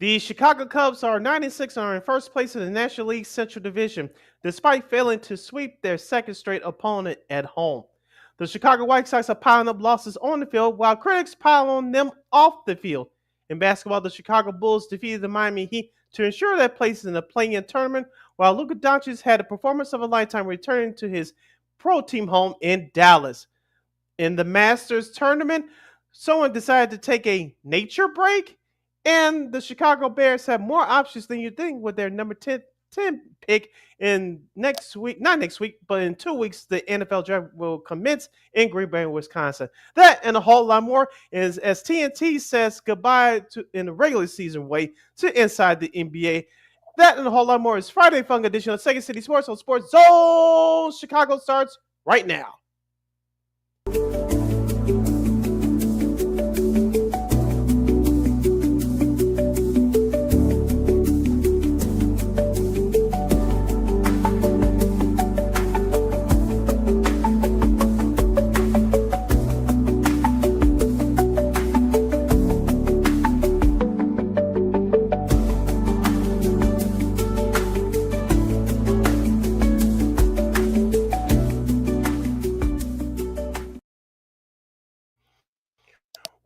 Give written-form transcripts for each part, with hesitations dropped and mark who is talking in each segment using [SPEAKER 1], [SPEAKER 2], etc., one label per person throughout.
[SPEAKER 1] The Chicago Cubs are 96 and are in first place in the National League Central Division, despite failing to sweep their second straight opponent at home. The Chicago White Sox are piling up losses on the field, while critics pile on them off the field. In basketball, the Chicago Bulls defeated the Miami Heat to ensure their place in the play-in tournament, while Luka Doncic had a performance of a lifetime returning to his pro team home in Dallas. In the Masters tournament, someone decided to take a nature break, and the Chicago Bears have more options than you think with their number 10 pick in next week. Not next week, but in 2 weeks, the NFL draft will commence in Green Bay, Wisconsin. That and a whole lot more is as TNT says goodbye to in the regular season way to inside the NBA. That and a whole lot more is Friday Funk edition of Second City Sports on Sports Zone. Chicago starts right now.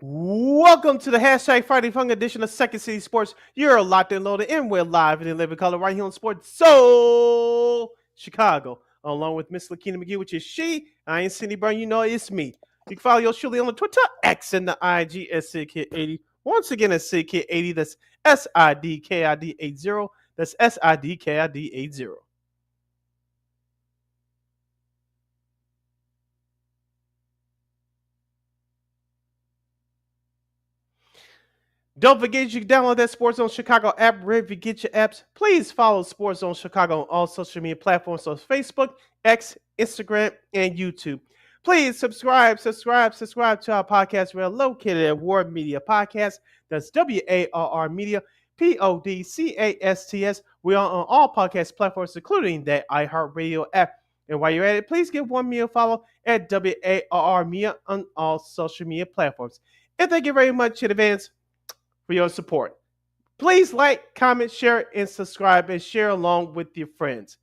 [SPEAKER 1] Welcome to the hashtag Friday Funk edition of Second City Sports. You're locked and loaded, and we're live and in living color right here on Sports Soul Chicago, along with Miss LaKeena McGee, which is she. I ain't Sidney Brown, you know it's me. You can follow yours truly on the Twitter, X, and the IG at SidKid80. Once again, it's SidKid80. That's SIDKID80. That's SIDKID80. Don't forget you can download that Sports Zone Chicago app wherever you get your apps. Please follow Sports Zone Chicago on all social media platforms, so Facebook, X, Instagram, and YouTube. Please subscribe to our podcast. We're located at Ward Media Podcast. That's WARR Media, PODCASTS. We are on all podcast platforms, including that iHeartRadio app. And while you're at it, please give one media follow at WARR Media on all social media platforms. And thank you very much in advance for your support. Please like, comment, share, and subscribe, and share along with your friends.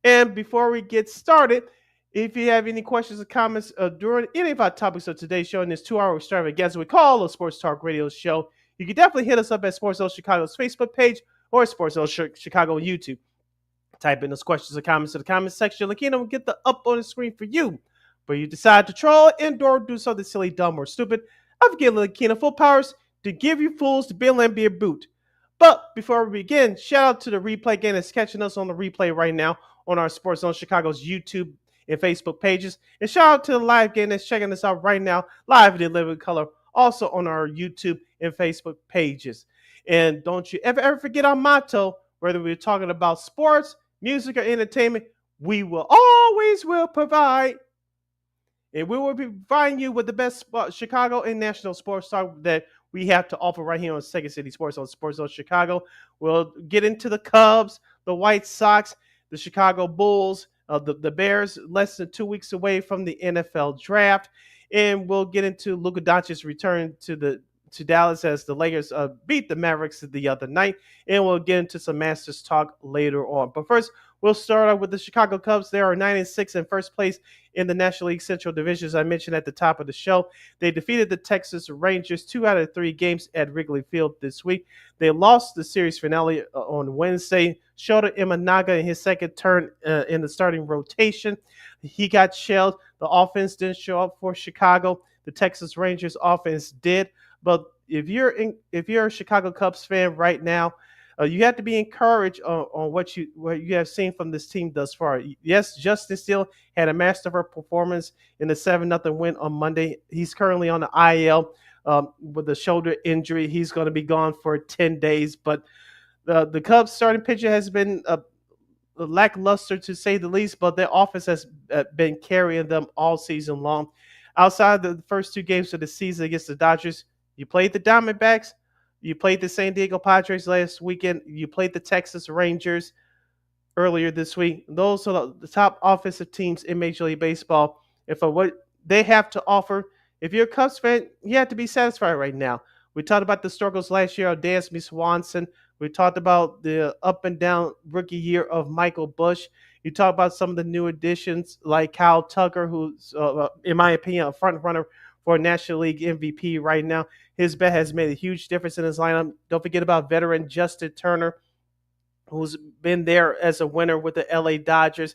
[SPEAKER 1] And before we get started, if you have any questions or comments during any of our topics of today's show in this 2-hour extravaganza we call a Sports Talk Radio Show, you can definitely hit us up at Sports Zone Chicago's Facebook page or Sports Zone Chicago on YouTube. Type in those questions or comments to the comment section. LaKeena will get the up on the screen for you. But you decide to troll, indoor, or do something silly, dumb, or stupid, I've given LaKeena full powers to give you fools the Bill and Beer boot. But before we begin, shout out to the replay gang that's catching us on the replay right now on our Sports Zone Chicago's YouTube and Facebook pages. And shout out to the live gang that's checking us out right now, live in living color, also on our YouTube and Facebook pages. And don't you ever forget our motto, whether we're talking about sports, music, or entertainment, we will always provide. And we will be providing you with the best Chicago and national sports talk that we have to offer right here on Second City Sports on Sports Zone Chicago. We'll get into the Cubs, the White Sox, the Chicago Bulls, the Bears, less than 2 weeks away from the NFL draft. And we'll get into Luka Doncic's return to Dallas as the Lakers beat the Mavericks the other night. And we'll get into some Masters talk later on. But first, we'll start out with the Chicago Cubs. They are 9-6 in first place in the National League Central Division, as I mentioned at the top of the show. They defeated the Texas Rangers 2 out of 3 games at Wrigley Field this week. They lost the series finale on Wednesday. Shota Imanaga in his second turn in the starting rotation. He got shelled. The offense didn't show up for Chicago. The Texas Rangers offense did. But if you're a Chicago Cubs fan right now, you have to be encouraged on what you have seen from this team thus far. Yes, Justin Steele had a masterful performance in the 7-0 win on Monday. He's currently on the IL with a shoulder injury. He's going to be gone for 10 days. But the Cubs starting pitcher has been lackluster to say the least, but their offense has been carrying them all season long. Outside the first 2 games of the season against the Dodgers, you played the Diamondbacks. You played the San Diego Padres last weekend. You played the Texas Rangers earlier this week. Those are the top offensive teams in Major League Baseball. And for what they have to offer, if you're a Cubs fan, you have to be satisfied right now. We talked about the struggles last year of Dansby Swanson. We talked about the up and down rookie year of Michael Bush. You talk about some of the new additions like Kyle Tucker, who's, in my opinion, a front runner for a National League MVP right now. His bet has made a huge difference in his lineup. Don't forget about veteran Justin Turner, who's been there as a winner with the LA Dodgers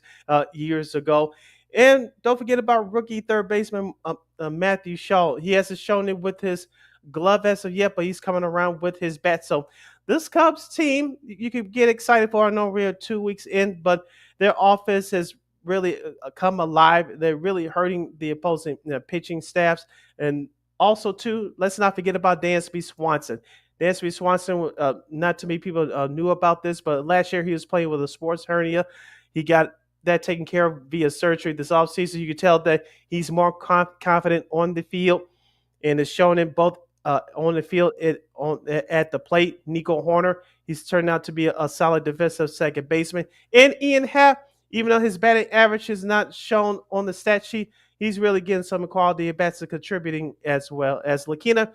[SPEAKER 1] years ago. And don't forget about rookie third baseman Matthew Shaw. He hasn't shown it with his glove as of yet, but he's coming around with his bat. So this Cubs team, you can get excited for. I know we're 2 weeks in, but their offense has really come alive. They're really hurting the opposing pitching staffs. And also, too, let's not forget about Dansby Swanson. Dansby Swanson, not too many people knew about this, but last year he was playing with a sports hernia. He got that taken care of via surgery this offseason. You can tell that he's more confident on the field and is shown in both on the field at the plate. Nico Horner, he's turned out to be a solid defensive second baseman. And Ian Happ, even though his batting average is not shown on the stat sheet, he's really getting some quality at bats and contributing as well. As LaKeena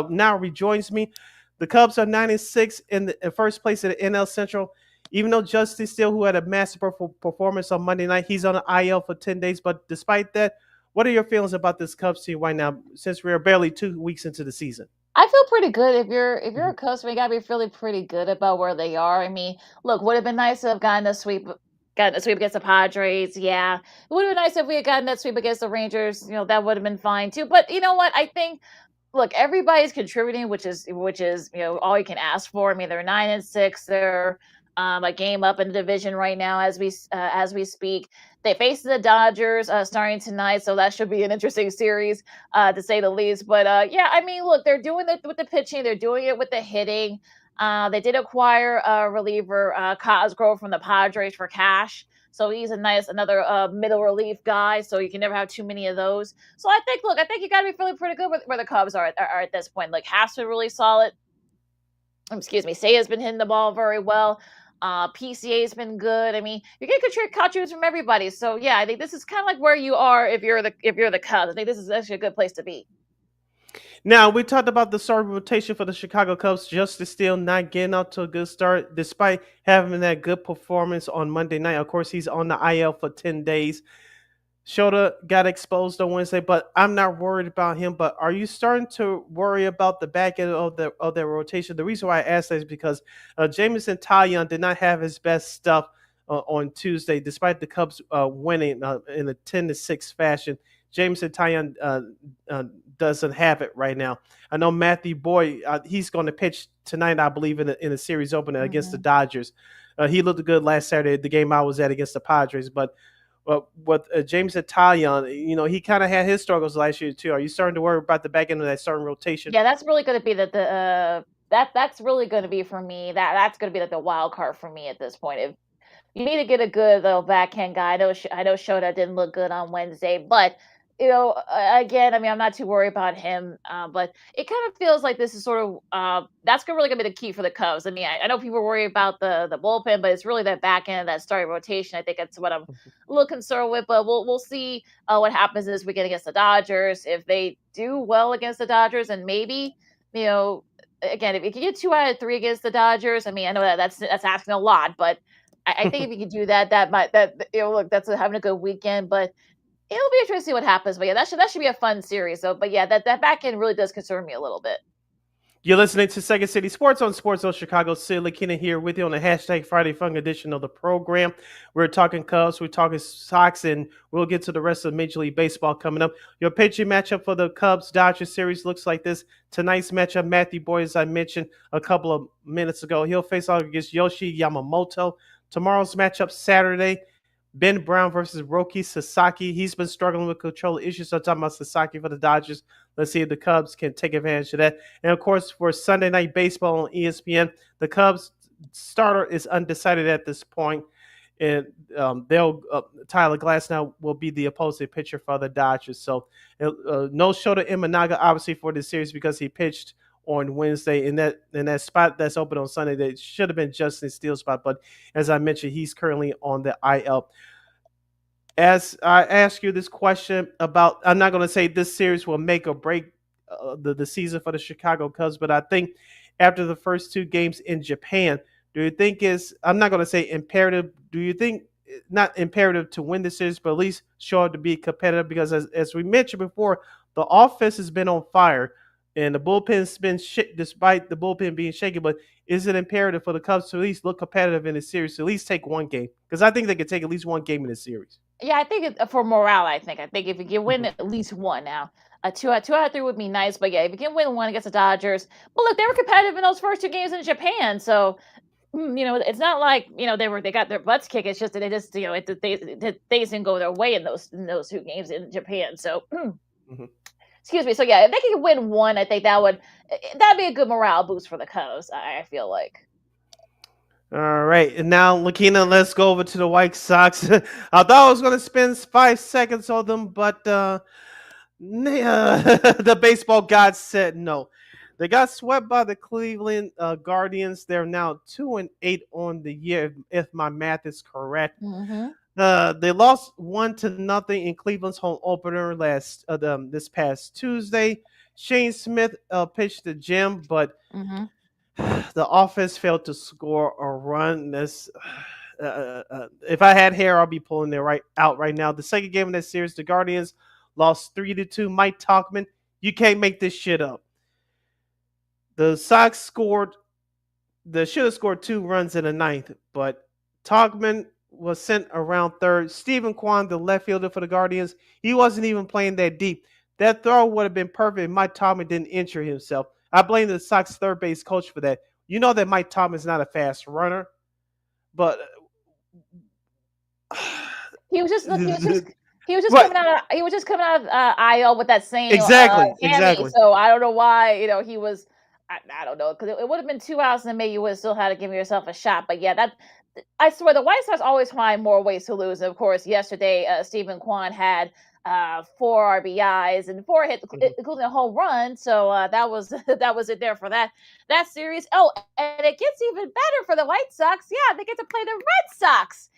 [SPEAKER 1] now rejoins me, the Cubs are 9-6 in first place at the NL Central. Even though Justin Steele, who had a masterful performance on Monday night, he's on the IL for 10 days. But despite that, what are your feelings about this Cubs team right now, since we're barely 2 weeks into the season?
[SPEAKER 2] I feel pretty good. If you're
[SPEAKER 1] Mhm.
[SPEAKER 2] a Cubs fan, you gotta be feeling pretty good about where they are. I mean, look, would have been nice to have gotten a sweep against the Padres. Yeah, it would have been nice if we had gotten that sweep against the Rangers. That would have been fine too. But you know what? I think look, everybody's contributing, which is all you can ask for. I mean, they're 9-6. They're a game up in the division right now as we speak. They face the Dodgers starting tonight, so that should be an interesting series to say the least. But yeah, I mean, look, they're doing it with the pitching, they're doing it with the hitting. They did acquire a reliever Cosgrove from the Padres for cash. So he's another middle relief guy. So you can never have too many of those. So I think you got to be feeling pretty good where the Cubs are at this point. Like Haft's been really solid. Excuse me, Seiya's been hitting the ball very well. PCA's been good. I mean, you're getting contributes from everybody. So yeah, I think this is kind of like where you are if you're the Cubs. I think this is actually a good place to be.
[SPEAKER 1] Now, we talked about the starting rotation for the Chicago Cubs. Justice Steele not getting out to a good start despite having that good performance on Monday night. Of course, he's on the IL for 10 days. Shota got exposed on Wednesday, but I'm not worried about him. But are you starting to worry about the back end of their rotation? The reason why I asked that is because Jameson Taillon did not have his best stuff on Tuesday, despite the Cubs winning in a 10-6 fashion. Jameson Taillon doesn't have it right now. I know Matthew Boyd, he's going to pitch tonight, I believe, in a series opener against the
[SPEAKER 2] Mm-hmm.
[SPEAKER 1] Dodgers. He looked good last Saturday, the game I was at against the Padres, but with James Italian, he kind of had his struggles last year too. Are you starting to worry about the back end of that starting rotation?
[SPEAKER 2] Yeah, that's really going to be that's really going to be for me. That's going to be like the wild card for me at this point. If you need to get a good little backhand guy. I know Shota didn't look good on Wednesday, but again, I mean, I'm not too worried about him. But it kind of feels like this is sort of that's really gonna be the key for the Cubs. I mean, I know people worry about the bullpen, but it's really that back end, that starting rotation. I think that's what I'm a little concerned with. But we'll see what happens this weekend against the Dodgers. If they do well against the Dodgers, and maybe you know. Again, if you can get 2 out of 3 against the Dodgers, I mean, I know that's asking a lot, but I think if you could do that, look, that's having a good weekend. But it'll be interesting to see what happens. But yeah, that should be a fun series. So, but yeah, that back end really does concern me a little bit.
[SPEAKER 1] You're listening to Second City Sports on Sports Zone Chicago. Sid LaKeena here with you on the hashtag Friday Fun edition of the program. We're talking Cubs, we're talking Sox, and we'll get to the rest of Major League Baseball coming up. Your pitching matchup for the Cubs Dodgers series looks like this. Tonight's matchup, Matthew Boyd, as I mentioned a couple of minutes ago, he'll face off against Yoshi Yamamoto. Tomorrow's matchup, Saturday, Ben Brown versus Roki Sasaki. He's been struggling with control issues. So I'm talking about Sasaki for the Dodgers. Let's see if the Cubs can take advantage of that. And of course, for Sunday Night Baseball on ESPN, the Cubs starter is undecided at this point, and Tyler Glasnow will be the opposing pitcher for the Dodgers. So no Shota Imanaga obviously for this series because he pitched on Wednesday in that spot that's open on Sunday. That should have been Justin Steele's spot, but as I mentioned, he's currently on the IL. As I ask you this question about, I'm not going to say this series will make or break the season for the Chicago Cubs. But I think after the first two games in Japan, do you think is I'm not going to say imperative? Do you think not imperative to win the series, but at least show up to be competitive? Because as we mentioned before, the offense has been on fire. And the bullpen's been shit despite the bullpen being shaky. But is it imperative for the Cubs to at least look competitive in the series, to at least take one game? Because I think they could take at least one game in the series.
[SPEAKER 2] Yeah, I think for morale, I think if you can win
[SPEAKER 1] Mhm.
[SPEAKER 2] at least one now, two out of three would be nice. But yeah, if you can win one against the Dodgers, but look, they were competitive in those first two games in Japan, so it's not like they got their butts kicked. It's just that they just things didn't go their way in those two games in Japan. So
[SPEAKER 1] Mhm.
[SPEAKER 2] excuse me. So yeah, if they could win one, I think that'd be a good morale boost for the Cubs. I feel like.
[SPEAKER 1] All right, and now LaKeena, let's go over to the White Sox. I thought I was going to spend 5 seconds on them, but the baseball gods said no. They got swept by the Cleveland Guardians. They're now 2-8 on the year, if my math is correct.
[SPEAKER 2] Mm-hmm.
[SPEAKER 1] They lost 1-0 in Cleveland's home opener this past Tuesday. Shane Smith pitched the gem, but
[SPEAKER 2] Mm-hmm.
[SPEAKER 1] the offense failed to score a run. If I had hair, I'll be pulling it right out right now. The second game of that series, the Guardians lost 3-2. Mike Talkman, you can't make this shit up. The Sox scored. They should have scored 2 runs in the ninth, but Talkman was sent around third. Stephen Kwan, the left fielder for the Guardians, he wasn't even playing that deep. That throw would have been perfect if Mike Talkman didn't injure himself. I blame the Sox third base coach for that. You know that Mike Talkman is not a fast runner, but
[SPEAKER 2] He was just look. He was just
[SPEAKER 1] right,
[SPEAKER 2] coming out. He was just coming out of IL with that same
[SPEAKER 1] exactly,
[SPEAKER 2] hammy.
[SPEAKER 1] exactly.
[SPEAKER 2] So I don't know why he was. I don't know because it would have been 2 hours and maybe you would have still had to give yourself a shot. But yeah, that I swear the White Sox always find more ways to lose. And of course, yesterday Stephen Kwan had four RBIs and four hits,
[SPEAKER 1] Mhm.
[SPEAKER 2] including a home run. So that was that was it there for that series. Oh, and it gets even better for the White Sox. Yeah, they get to play the Red Sox.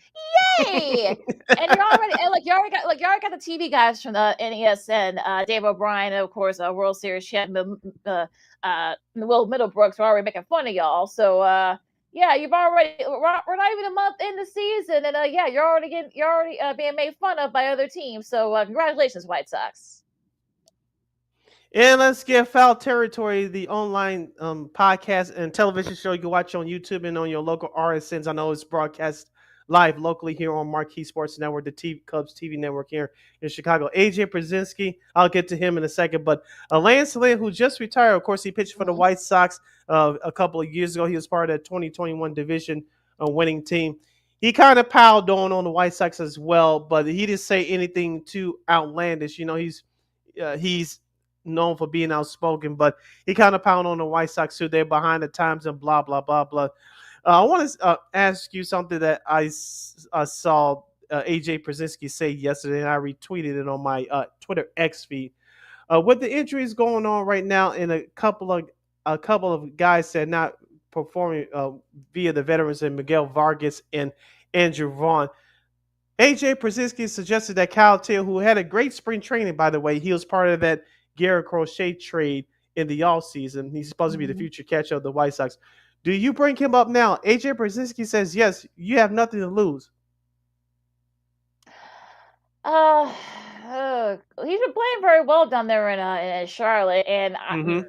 [SPEAKER 2] Yay! And you already got the TV guys from the NESN, Dave O'Brien, and of course, World Series champion Will Middlebrooks are already making fun of y'all. So yeah, we're not even a month in the season, and yeah, you're already being made fun of by other teams. So congratulations, White Sox.
[SPEAKER 1] And let's get Foul Territory, the online podcast and television show you can watch on YouTube and on your local RSNs. I know it's broadcast live locally here on Marquee Sports Network, the Cubs TV network here in Chicago. AJ Brzezinski, I'll get to him in a second. But Lance Lynn, who just retired, of course, he pitched for the
[SPEAKER 2] Mm-hmm.
[SPEAKER 1] White Sox a couple of years ago. He was part of that 2021 division winning team. He kind of piled on the White Sox as well, but he didn't say anything too outlandish. You know, he's known for being outspoken, but he kind of pounded on the White Sox too. They're behind the times and blah blah blah blah. I want to ask you something that I saw AJ Przinsky say yesterday, and I retweeted it on my Twitter X feed. With the injuries going on right now, and a couple of guys that are not performing via the veterans and Miguel Vargas and Andrew Vaughn. AJ Przinsky suggested that Kyle Taylor, who had a great spring training, by the way, he was part of that Garrett Crochet trade in the offseason. He's supposed to be the
[SPEAKER 2] Mm-hmm.
[SPEAKER 1] future catcher of the White Sox. Do you bring him up now? AJ Brzezinski says yes. You have nothing to lose.
[SPEAKER 2] Uh, he's been playing very well down there in Charlotte, and
[SPEAKER 1] Mm-hmm.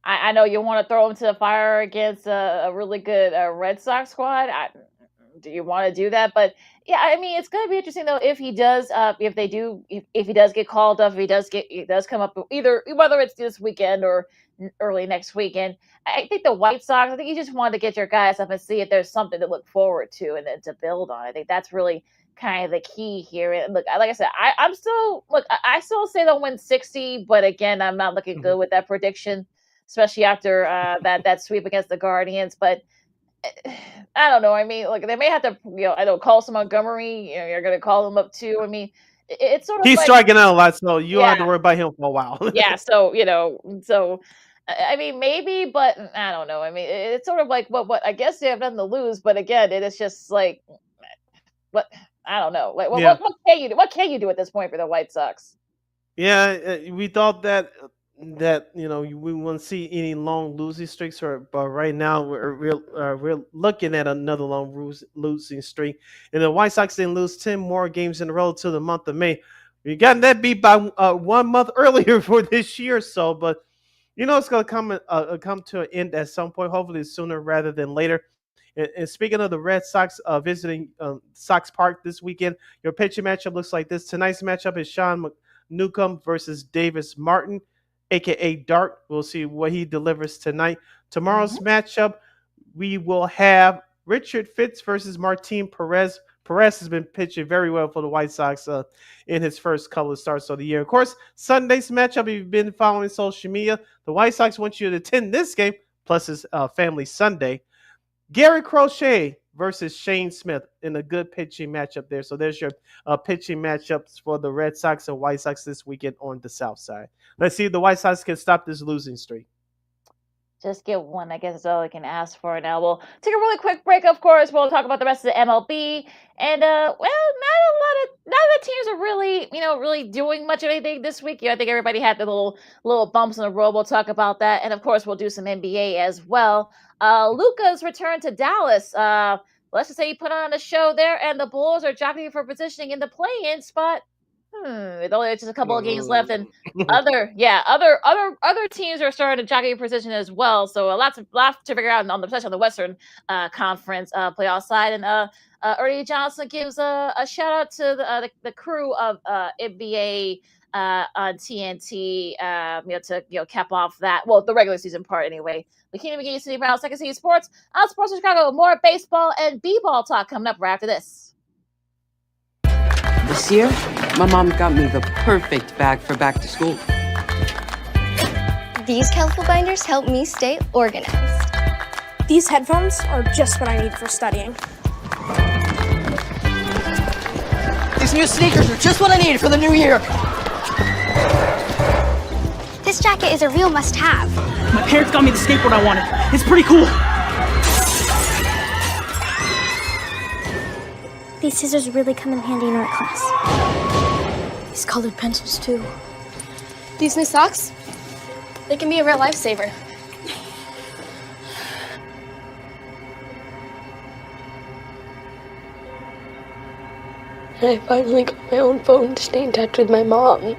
[SPEAKER 2] I know you want to throw him to the fire against a really good Red Sox squad. Do you want to do that? But yeah, I mean, it's going to be interesting though if he does, if he does get called up, if he does come up either whether it's this weekend or early next weekend. I think the White Sox. I think you just want to get your guys up and see if there's something to look forward to and then to build on. I think that's really kind of the key here. And look, like I said, I'm still look. I still say they'll win 60, but again, I'm not looking
[SPEAKER 1] Mm-hmm.
[SPEAKER 2] good with that prediction, especially after that sweep against the Guardians. But I don't know. I mean, like they may have to, I don't call some Montgomery. You're going to call him up too. I mean, it's sort of
[SPEAKER 1] He's
[SPEAKER 2] like,
[SPEAKER 1] striking out a lot, so you don't
[SPEAKER 2] yeah,
[SPEAKER 1] have to worry about him for a while.
[SPEAKER 2] yeah. So I mean, maybe, but I don't know. I mean, it's sort of like what I guess they have nothing to lose, but again, it is just like what I don't know. Like
[SPEAKER 1] Yeah.
[SPEAKER 2] what can you do? What can you do at this point for the White Sox?
[SPEAKER 1] Yeah, we thought that. that we won't see any long losing streaks, but right now we're looking at another long losing streak, and the White Sox didn't lose 10 more games in a row till the month of May. We got that beat by 1 month earlier for this year, so but it's going to come to an end at some point, hopefully sooner rather than later. And speaking of the Red Sox visiting Sox Park this weekend, your pitching matchup looks like this. Tonight's matchup is Sean Newcomb versus Davis Martin, aka Dart. We'll see what he delivers tonight. Tomorrow's matchup, we will have Richard Fitz versus Martin Perez. Perez has been pitching very well for the White Sox in his first couple of starts of the year. Of course, Sunday's matchup, if you've been following social media, the White Sox want you to attend this game, plus his family Sunday. Gary Crochet versus Shane Smith in a good pitching matchup there. So there's your pitching matchups for the Red Sox and White Sox this weekend on the South Side. Let's see if the White Sox can stop this losing streak.
[SPEAKER 2] Just get one, I guess, is all I can ask for now. We'll take a really quick break, of course. We'll talk about the rest of the MLB. And, not the teams are really, really doing much of anything this week. I think everybody had the little bumps in the road. We'll talk about that. And, of course, we'll do some NBA as well. Luka's return to Dallas. Let's just say he put on a show there, and the Bulls are jockeying for positioning in the play-in spot. With only just a couple of games left, and other teams are starting to jockey position as well. So a lot to figure out especially on the Western Conference playoff side. And Ernie Johnson gives a shout out to the crew of NBA on TNT, to cap off that. Well, the regular season part anyway. LaKeena, McGee, Sidney Brown, Second City Sports on Sports in Chicago. More baseball and b-ball talk coming up right after this.
[SPEAKER 3] This year, my mom got me the perfect bag for back to school.
[SPEAKER 4] These colorful binders help me stay organized.
[SPEAKER 5] These headphones are just what I need for studying.
[SPEAKER 6] These new sneakers are just what I need for the new year.
[SPEAKER 4] This jacket is a real must-have.
[SPEAKER 5] My parents got me the skateboard I wanted. It's pretty cool.
[SPEAKER 4] These scissors really come in handy in art class.
[SPEAKER 5] These colored pencils, too.
[SPEAKER 7] These new socks, they can be a real lifesaver.
[SPEAKER 8] I finally got my own phone to stay in touch with my mom.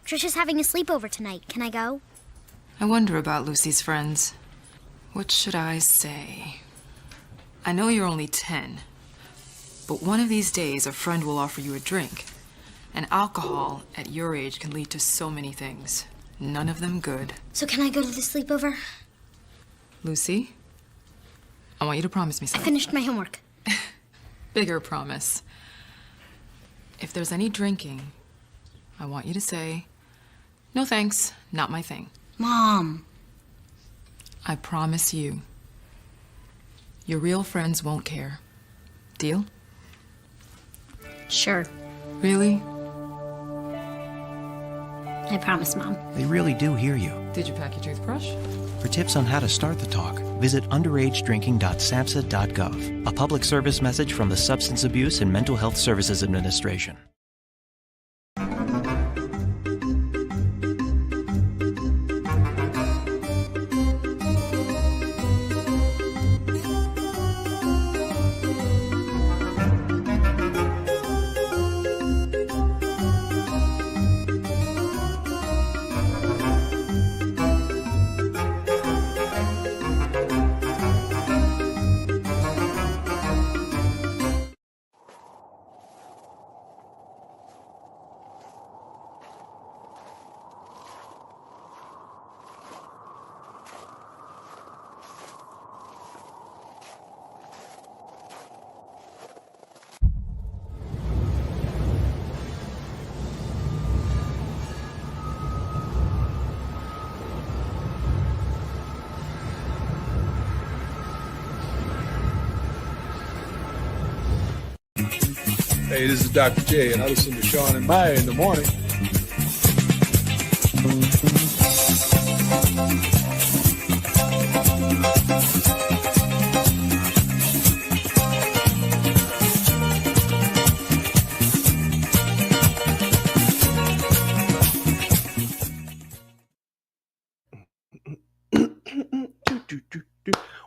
[SPEAKER 4] Trisha's having a sleepover tonight. Can I go?
[SPEAKER 9] I wonder about Lucy's friends. What should I say? I know you're only 10, but one of these days a friend will offer you a drink. And alcohol at your age can lead to so many things. None of them good.
[SPEAKER 4] So can I go to the sleepover?
[SPEAKER 9] Lucy, I want you to promise me
[SPEAKER 4] I
[SPEAKER 9] something.
[SPEAKER 4] finished my homework.
[SPEAKER 9] Bigger promise. If there's any drinking, I want you to say, "No thanks, not my thing."
[SPEAKER 4] Mom.
[SPEAKER 9] I promise you. Your real friends won't care. Deal?
[SPEAKER 4] Sure.
[SPEAKER 9] Really?
[SPEAKER 4] I promise, Mom.
[SPEAKER 10] They really do hear you.
[SPEAKER 9] Did you pack your toothbrush?
[SPEAKER 10] For tips on how to start the talk, visit underagedrinking.samhsa.gov, a public service message from the Substance Abuse and Mental Health Services Administration.
[SPEAKER 11] Hey, this is Dr. J, and I listen to Sean and Maya in the morning.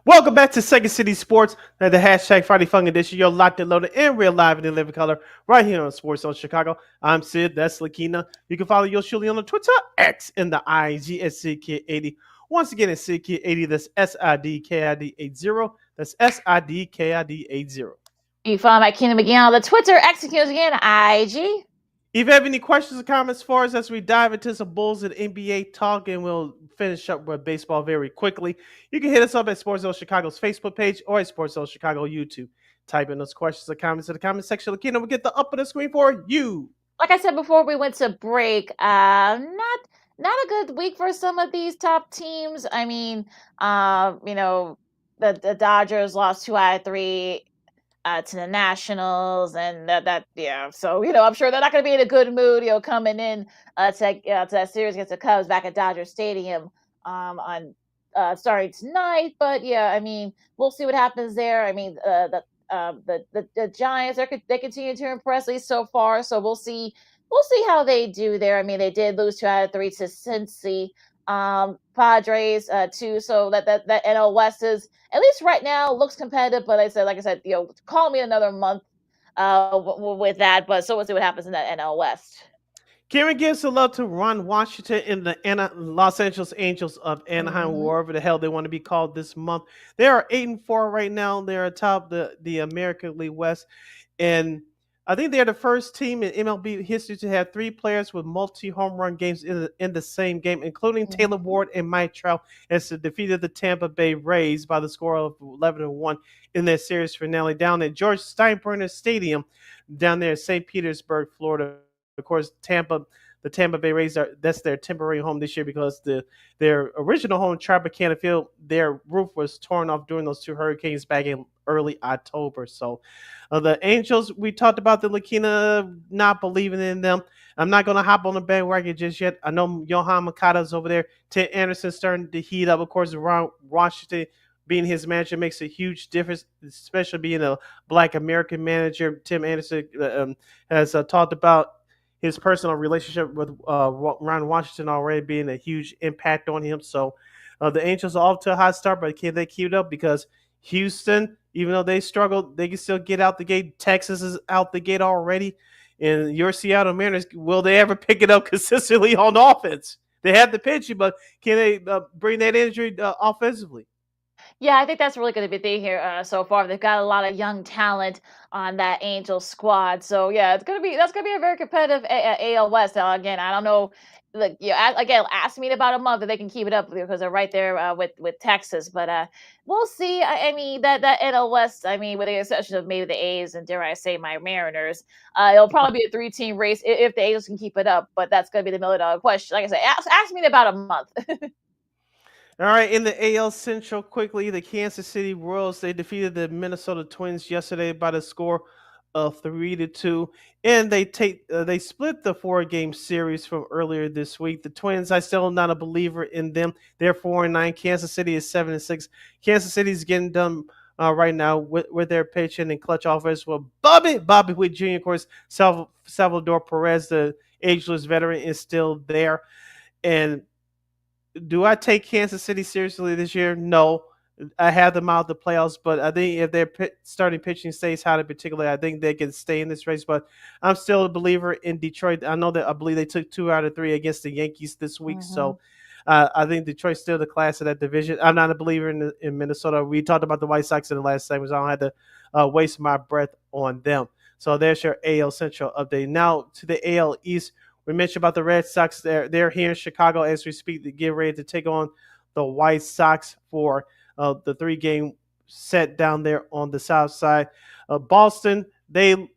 [SPEAKER 1] Welcome back to Second City Sports, the hashtag Friday Fun Edition. You're locked and loaded in real live and in living color right here on Sports on Chicago. I'm Sid, that's LaKeena. You can follow yours truly on the Twitter, X, and the IG at SidKid80. Once again, it's SidKid80, that's SIDKID80. That's SIDKID80.
[SPEAKER 2] You can follow my Keenan McGee on the Twitter, X, again, IG.
[SPEAKER 1] If you have any questions or comments for us as we dive into some Bulls and NBA talk, and we'll finish up with baseball very quickly, you can hit us up at Sports Zone Chicago's Facebook page or at Sports Zone Chicago YouTube. Type in those questions or comments in the comment section. LaKeena will get the up on the screen for you.
[SPEAKER 2] Like I said before we went to break, not a good week for some of these top teams. I mean, the Dodgers lost 2 out of 3 to the Nationals, and so I'm sure they're not going to be in a good mood, coming in to that series against the Cubs back at Dodger Stadium on starting tonight. But yeah, I mean, we'll see what happens there. I mean, the Giants, they continue to impress, at least so far. So we'll see how they do there. I mean, they did lose 2 out of 3 to Cincy. Padres too. So that NL West is, at least right now, looks competitive. But like I said, call me another month with that. But so we'll see what happens in that NL West.
[SPEAKER 1] Karen gives a love to Ron Washington in the Los Angeles Angels of Anaheim, wherever the hell they want to be called this month. They are 8-4 right now. They're atop the American League West, and I think they're the first team in MLB history to have 3 players with multi-home run games in the same game, including Taylor Ward and Mike Trout, as they defeated the Tampa Bay Rays by the score of 11-1 in their series finale down at George Steinbrenner Stadium down there in St. Petersburg, Florida. Of course, the Tampa Bay Rays that's their temporary home this year because their original home, Tropicana Field, their roof was torn off during those 2 hurricanes back in early October. So the Angels, we talked about the LaKeena not believing in them. I'm not going to hop on the bandwagon just yet. I know Johan Makata's over there. Tim Anderson's starting to heat up. Of course, Ron Washington being his manager makes a huge difference, especially being a Black American manager. Tim Anderson has talked about his personal relationship with Ron Washington already being a huge impact on him. So the Angels are off to a hot start, but can they keep it up? Because Houston, even though they struggled, they can still get out the gate. Texas is out the gate already. And your Seattle Mariners, will they ever pick it up consistently on offense? They have the pitching, but can they bring that energy offensively?
[SPEAKER 2] Yeah, I think that's really going to be the thing here so far. They've got a lot of young talent on that Angels squad. So yeah, that's gonna be a very competitive AL West. Again, I don't know. Like, again, ask me in about a month if they can keep it up because they're right there with Texas. But we'll see. I mean that NL West. I mean, with the exception of maybe the A's and dare I say my Mariners, it'll probably be a 3-team race if the Angels can keep it up. But that's gonna be the $1 million question. Like I said, ask me in about a month.
[SPEAKER 1] All right, in the AL Central, quickly, the Kansas City Royals, they defeated the Minnesota Twins yesterday by the score of 3-2, and they split the 4-game series from earlier this week. The Twins, I still am not a believer in them. They're 4-9. Kansas City is 7-6. Kansas City is getting done right now with their pitching and clutch offense. Well, Bobby Witt Jr., of course, Salvador Perez, the ageless veteran, is still there, and do I take Kansas City seriously this year? No. I have them out of the playoffs, but I think if their starting pitching stays hot in particular, I think they can stay in this race. But I'm still a believer in Detroit. I believe they took 2 out of 3 against the Yankees this week. So I think Detroit's still the class of that division. I'm not a believer in Minnesota. We talked about the White Sox in the last segment, so I don't have to waste my breath on them. So there's your AL Central update. Now to the AL East. We mentioned about the Red Sox. They're here in Chicago as we speak to get ready to take on the White Sox for the 3-game set down there on the south side. Boston, they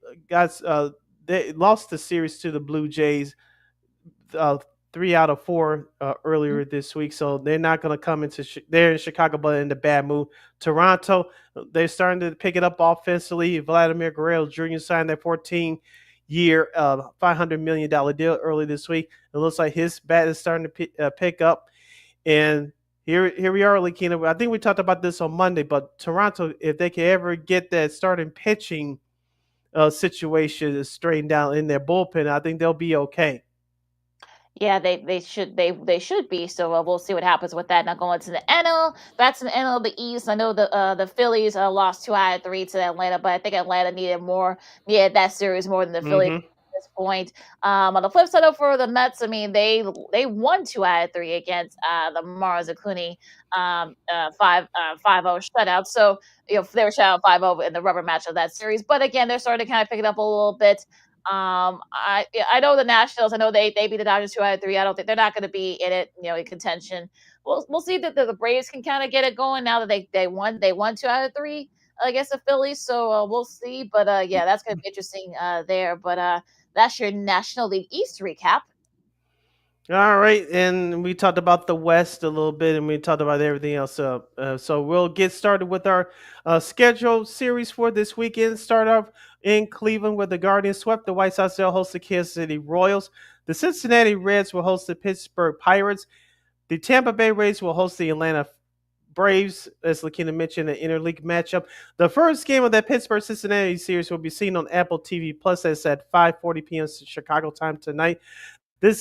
[SPEAKER 1] lost the series to the Blue Jays 3 out of 4 earlier this week, so they're not going to come into they're in Chicago, but in the bad mood. Toronto, they're starting to pick it up offensively. Vladimir Guerrero Jr. signed that 14-year, $500 million deal early this week. It looks like his bat is starting to pick up, and here we are, LaKeena. I think we talked about this on Monday, but Toronto, if they can ever get that starting pitching situation straightened out in their bullpen, I think they'll be okay.
[SPEAKER 2] Yeah, they should be. So we'll see what happens with that. Now going to the NL, back to the NL, the East. I know the Phillies lost 2 out of 3 to Atlanta, but I think Atlanta needed that series more than the Phillies
[SPEAKER 1] Mm-hmm.
[SPEAKER 2] at this point. On the flip side, though, for the Mets, I mean they won 2 out of 3 against the Marzakuni 5-0 shutout. So they were shut out 5-0 in the rubber match of that series. But again, they're starting to kind of pick it up a little bit. I know the Nationals. I know they beat the Dodgers 2 out of 3. I don't think they're not going to be in it, in contention. We'll see that the Braves can kind of get it going now that they won 2 out of 3 against the Phillies. So we'll see. But yeah, that's going to be interesting there. But that's your National League East recap.
[SPEAKER 1] All right, and we talked about the West a little bit, and we talked about everything else. So we'll get started with our scheduled series for this weekend. Start off in Cleveland, where the Guardians swept the White Sox. They'll host the Kansas City Royals. The Cincinnati Reds will host the Pittsburgh Pirates. The Tampa Bay Rays will host the Atlanta Braves, as LaKeena mentioned, an interleague matchup. The first game of that Pittsburgh-Cincinnati series will be seen on Apple TV Plus. That's at 5:40 p.m. Chicago time tonight. This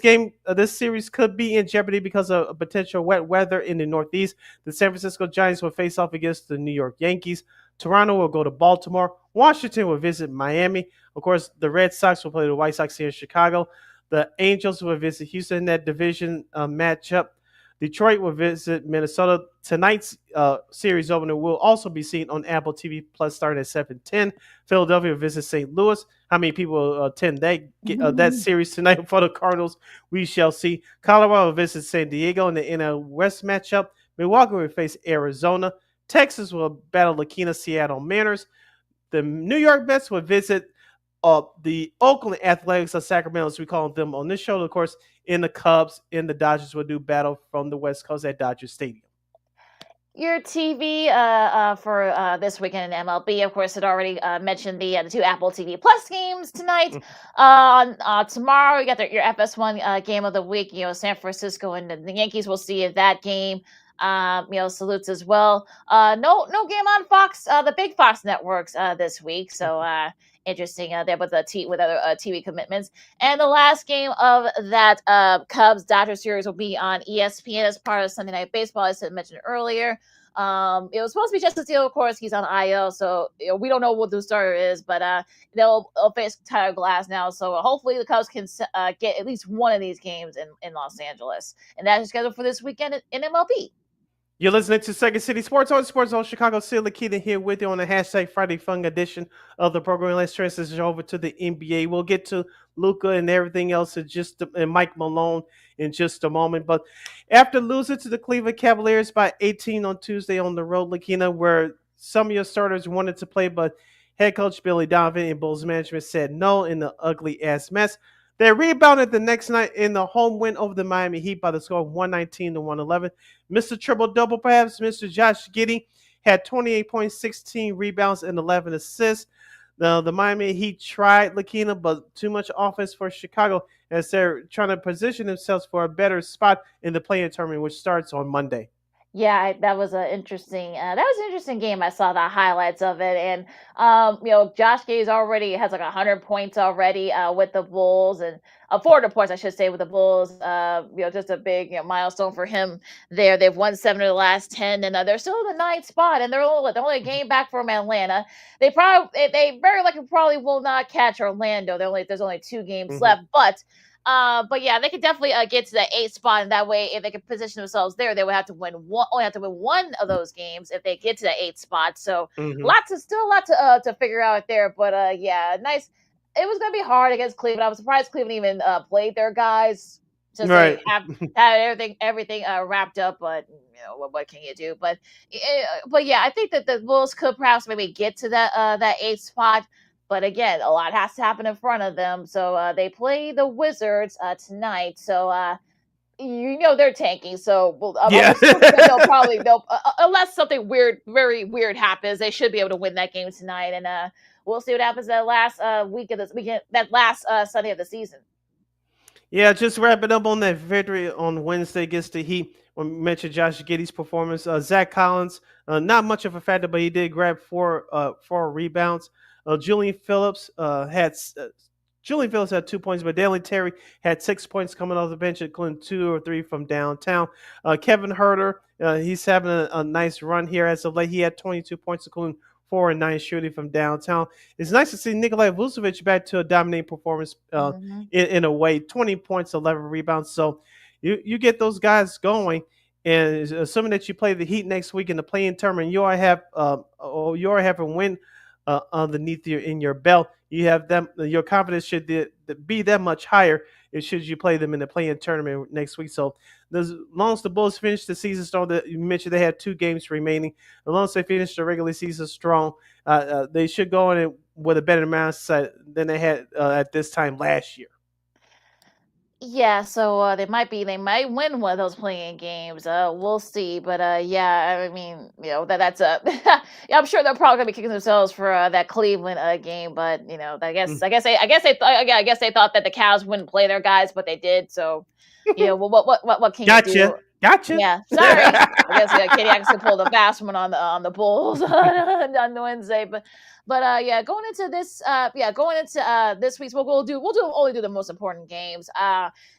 [SPEAKER 1] series could be in jeopardy because of potential wet weather in the Northeast. The San Francisco Giants will face off against the New York Yankees. Toronto will go to Baltimore. Washington will visit Miami. Of course, the Red Sox will play the White Sox here in Chicago. The Angels will visit Houston in that division matchup. Detroit will visit Minnesota. Tonight's series opener will also be seen on Apple TV Plus starting at 7:10. Philadelphia will visit St. Louis. How many people attend that series tonight for the Cardinals? We shall see. Colorado will visit San Diego in the NL West matchup. Milwaukee will face Arizona. Texas will battle LaKeena Seattle Mariners. The New York Mets will visit the Oakland Athletics of Sacramento, as we call them on this show. Of course, in the Cubs and the Dodgers will do battle from the West Coast at Dodger Stadium.
[SPEAKER 2] Your TV for this weekend in MLB, of course, had already mentioned the 2 Apple TV Plus games tonight. Tomorrow, you got your FS1 game of the week. San Francisco and the Yankees. We'll see if that game salutes as well. No game on Fox, the big Fox networks this week. So interesting there with other TV commitments. And the last game of that Cubs Dodgers series will be on ESPN as part of Sunday Night Baseball, as I mentioned earlier. It was supposed to be Justin Steele, of course. He's on IL, so we don't know what the starter is, but they'll face Tyler Glass now. So hopefully the Cubs can get at least one of these games in Los Angeles. And that is scheduled for this weekend in MLB.
[SPEAKER 1] You're listening to Second City Sports on Sports Zone Chicago. LaKeena here with you on the hashtag Friday Fun edition of the program. Let's transition over to the NBA. We'll get to Luka and everything else and Mike Malone in just a moment. But after losing to the Cleveland Cavaliers by 18 on Tuesday on the road, LaKeena, where some of your starters wanted to play, but head coach Billy Donovan and Bulls management said no in the ugly ass mess. They rebounded the next night in the home win over the Miami Heat by the score of 119-111. Mr. Triple-Double, perhaps, Mr. Josh Giddey had 28 points, 16 rebounds, and 11 assists. The Miami Heat tried, LaKeena, but too much offense for Chicago as they're trying to position themselves for a better spot in the play-in tournament, which starts on Monday.
[SPEAKER 2] Yeah, that was an interesting game. I saw the highlights of it, and Josh Giddey already has like 100 points already with the Bulls, and 400 points, I should say, with the Bulls. Just a big milestone for him there. They've won 7 of the last 10, and they're still in the 9th spot, and they're only a game back from Atlanta. They very likely probably will not catch Orlando. There's only 2 games left, but yeah, they could definitely get to the 8th spot, and that way, if they could position themselves there, they would have to win one of those games if they get to the 8th spot. So still a lot to figure out there. But yeah, nice. It was going to be hard against Cleveland. I was surprised Cleveland even played their guys since they have everything wrapped up. But what can you do? But yeah, I think that the Bulls could perhaps maybe get to that 8th spot. But again, a lot has to happen in front of them. So they play the Wizards tonight. So they're tanking. So I'm
[SPEAKER 1] Yeah.
[SPEAKER 2] assuming that they'll unless something weird, very weird happens, they should be able to win that game tonight. And we'll see what happens that last week of this weekend, that last Sunday of the season.
[SPEAKER 1] Yeah, just wrapping up on that victory on Wednesday against the Heat. When we mentioned Josh Giddey's performance, Zach Collins, not much of a factor, but he did grab four rebounds. Julian Phillips Julian Phillips had 2 points, but Dalen Terry had 6 points coming off the bench, including 2 or 3 from downtown. Kevin Herter, he's having a nice run here as of late. He had 22 points, including 4 and 9 shooting from downtown. It's nice to see Nikolai Vucevic back to a dominating performance in a way. 20 points, 11 rebounds. So you get those guys going, and assuming that you play the Heat next week in the play-in tournament, you already have a win underneath you in your belt. You have them. Your confidence should be that much higher should you play them in the play-in tournament next week. So as long as the Bulls finish the season strong, you mentioned they had 2 games remaining. As long as they finish the regular season strong, they should go in with a better mindset than they had at this time last year.
[SPEAKER 2] Yeah, so they might win one of those playing games. We'll see, but yeah, I mean, that's a. Yeah, I'm sure they're probably gonna be kicking themselves for that Cleveland game, but I guess they thought that the Cavs wouldn't play their guys, but they did. So, well, what can you do?
[SPEAKER 1] Gotcha.
[SPEAKER 2] Yeah, sorry. I guess Katie actually pulled a fast one on the Bulls on Wednesday, but yeah, going into this this week's we'll only do the most important games.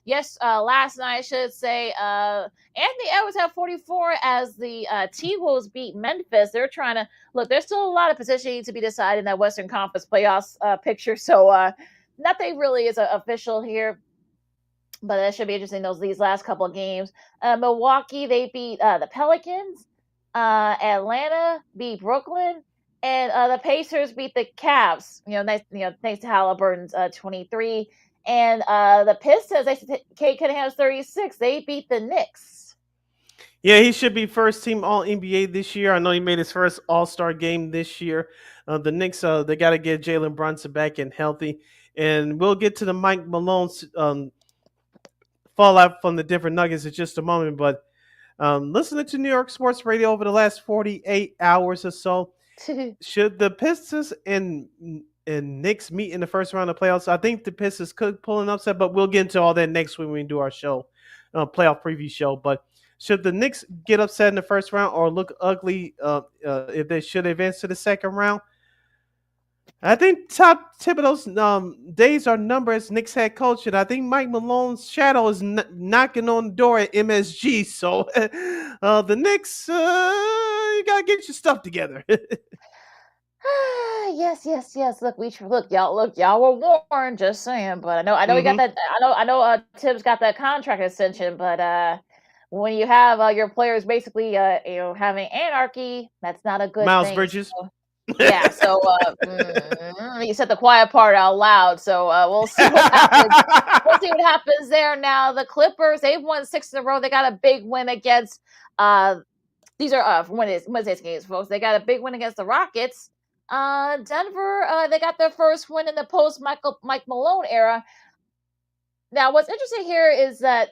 [SPEAKER 2] Yes, last night I should say, Anthony Edwards had 44 as the T-Wolves beat Memphis. They're trying to look. There's still a lot of positioning to be decided in that Western Conference playoffs picture. So nothing really is official here. But that should be interesting. These last couple of games. Milwaukee, they beat the Pelicans. Atlanta beat Brooklyn, and the Pacers beat the Cavs. Thanks to Halliburton's 23, and the Pistons. Kate Cunningham's 36. They beat the Knicks.
[SPEAKER 1] Yeah, he should be first team All NBA this year. I know he made his first All Star game this year. The Knicks, they got to get Jalen Brunson back and healthy, and we'll get to the Mike Malone's fallout from the different Nuggets in just a moment. But listening to New York Sports Radio over the last 48 hours or so, should the Pistons and Knicks meet in the first round of playoffs? I think the Pistons could pull an upset, but we'll get into all that next week when we do our show, playoff preview show. But should the Knicks get upset in the first round or look ugly if they should advance to the second round? I think Top Thibodeau's days are numbered as Knicks head coach, and I think Mike Malone's shadow is knocking on the door at MSG. So the Knicks, you gotta get your stuff together.
[SPEAKER 2] Yes. Y'all were warned. Just saying, but I know we got that. I know. Tibbs got that contract extension, but when you have your players basically, having anarchy, that's not a good
[SPEAKER 1] Miles
[SPEAKER 2] thing.
[SPEAKER 1] Bridges.
[SPEAKER 2] So, yeah, so you said the quiet part out loud, so we'll see what happens. We'll see what happens there. Now the Clippers, they've won 6 in a row. They got a big win against these are Wednesday's games, folks. They got a big win against the Rockets. Denver, they got their first win in the post Mike Malone era. Now what's interesting here is that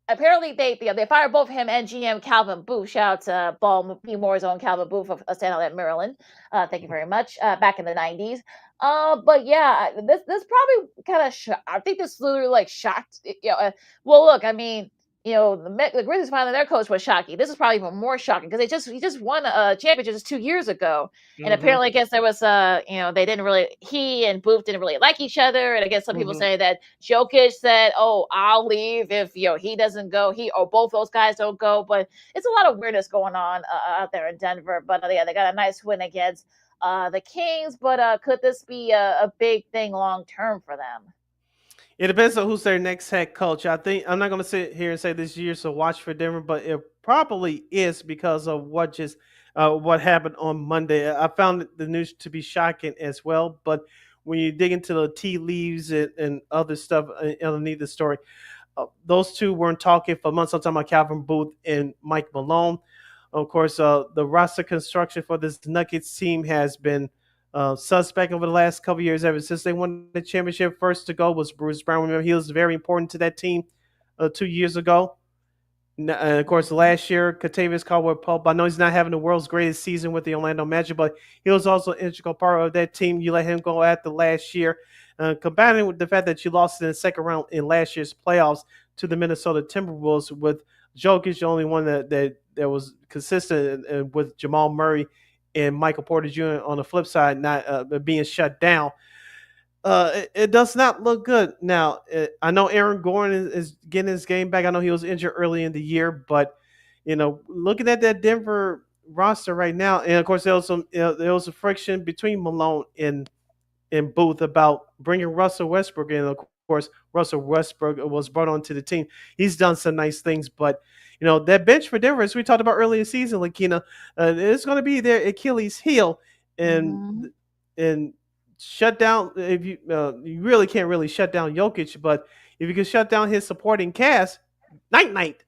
[SPEAKER 2] apparently they fired both him and GM Calvin Booth. Shout out to Ball P. Moore's own Calvin Booth of St. Helens, Maryland. Thank you very much. Back in the 90s. But yeah, this probably kind of I think this literally shocked. Well, look, I mean, the Grizzlies finding their coach was shocking. This is probably even more shocking because he just won a championship just 2 years ago, and apparently I guess there was they didn't really he and Booth didn't really like each other, and I guess some people say that Jokic said, "Oh, I'll leave if he doesn't go, he or both those guys don't go." But it's a lot of weirdness going on out there in Denver. But yeah, they got a nice win against the Kings. But could this be a big thing long term for them?
[SPEAKER 1] It depends on who's their next head coach. I think I'm not going to sit here and say this year, so watch for Denver, but it probably is because of what happened on Monday. I found the news to be shocking as well, but when you dig into the tea leaves and other stuff underneath the story, those two weren't talking for months. I'm talking about Calvin Booth and Mike Malone. Of course, the roster construction for this Nuggets team has been suspect over the last couple of years. Ever since they won the championship, first to go was Bruce Brown. Remember, he was very important to that team. 2 years ago. And of course, last year, Katavious Caldwell-Pope. I know he's not having the world's greatest season with the Orlando Magic, but he was also an integral part of that team. You let him go after last year, combining with the fact that you lost in the second round in last year's playoffs to the Minnesota Timberwolves, with Jokic the only one that was consistent, with Jamal Murray and Michael Porter Jr. on the flip side not being shut down. It does not look good. Now, I know Aaron Gordon is getting his game back. I know he was injured early in the year, but looking at that Denver roster right now, and of course there was a friction between Malone and Booth about bringing Russell Westbrook in. Of course, Russell Westbrook was brought onto the team. He's done some nice things, but that bench for Denver, as we talked about earlier in the season, LaKeena, it's going to be their Achilles heel, and and shut down. If you really can't really shut down Jokic, but if you can shut down his supporting cast, night.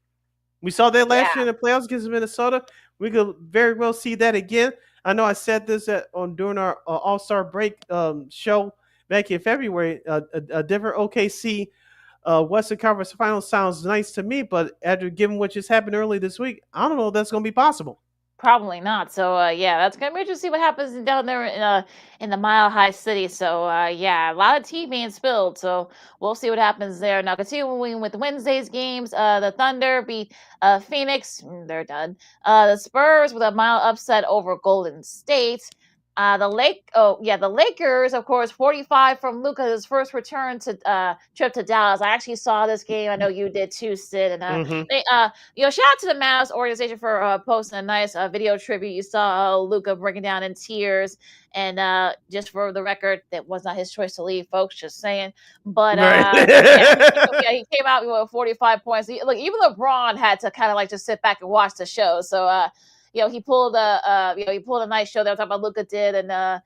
[SPEAKER 1] We saw that last year in the playoffs against Minnesota. We could very well see that again. I know I said this during our All-Star break show back in February. A different OKC Western Conference Final sounds nice to me, but after given what just happened early this week, I don't know if that's going to be possible.
[SPEAKER 2] Probably not. So yeah, that's gonna be interesting to see what happens down there in the Mile High City. So yeah, a lot of tea being spilled. So we'll see what happens there. Now continuing with Wednesday's games, the Thunder beat Phoenix. They're done. The Spurs with a mild upset over Golden State. The Lakers, of course, 45 from Luka's first return to trip to Dallas. I actually saw this game. I know you did too, Sid. And they, shout out to the Mavs organization for posting a nice video tribute. You saw Luka breaking down in tears. And just for the record, that was not his choice to leave, folks. Just saying. But he came out with 45 points. Look, even LeBron had to kind of like just sit back and watch the show. So. He pulled a nice show that I'm talking about Luka did, and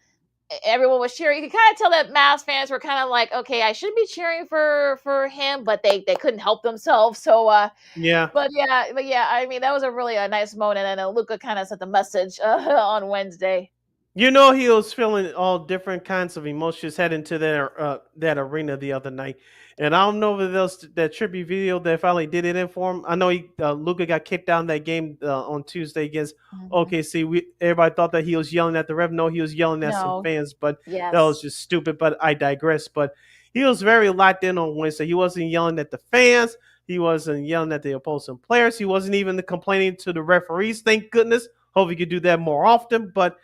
[SPEAKER 2] everyone was cheering. You could kind of tell that Mavs fans were kind of like, okay, I shouldn't be cheering for him, but they couldn't help themselves. So
[SPEAKER 1] yeah.
[SPEAKER 2] But yeah, I mean that was a really nice moment, and Luka kind of sent the message on Wednesday.
[SPEAKER 1] He was feeling all different kinds of emotions heading to that arena the other night. And I don't know if it was that tribute video that finally did it in for him. I know Luka got kicked out in that game on Tuesday against OKC. Everybody thought that he was yelling at the ref. No, he was yelling at some fans, but that was just stupid. But I digress. But he was very locked in on Wednesday. He wasn't yelling at the fans. He wasn't yelling at the opposing players. He wasn't even complaining to the referees. Thank goodness. Hope he could do that more often. But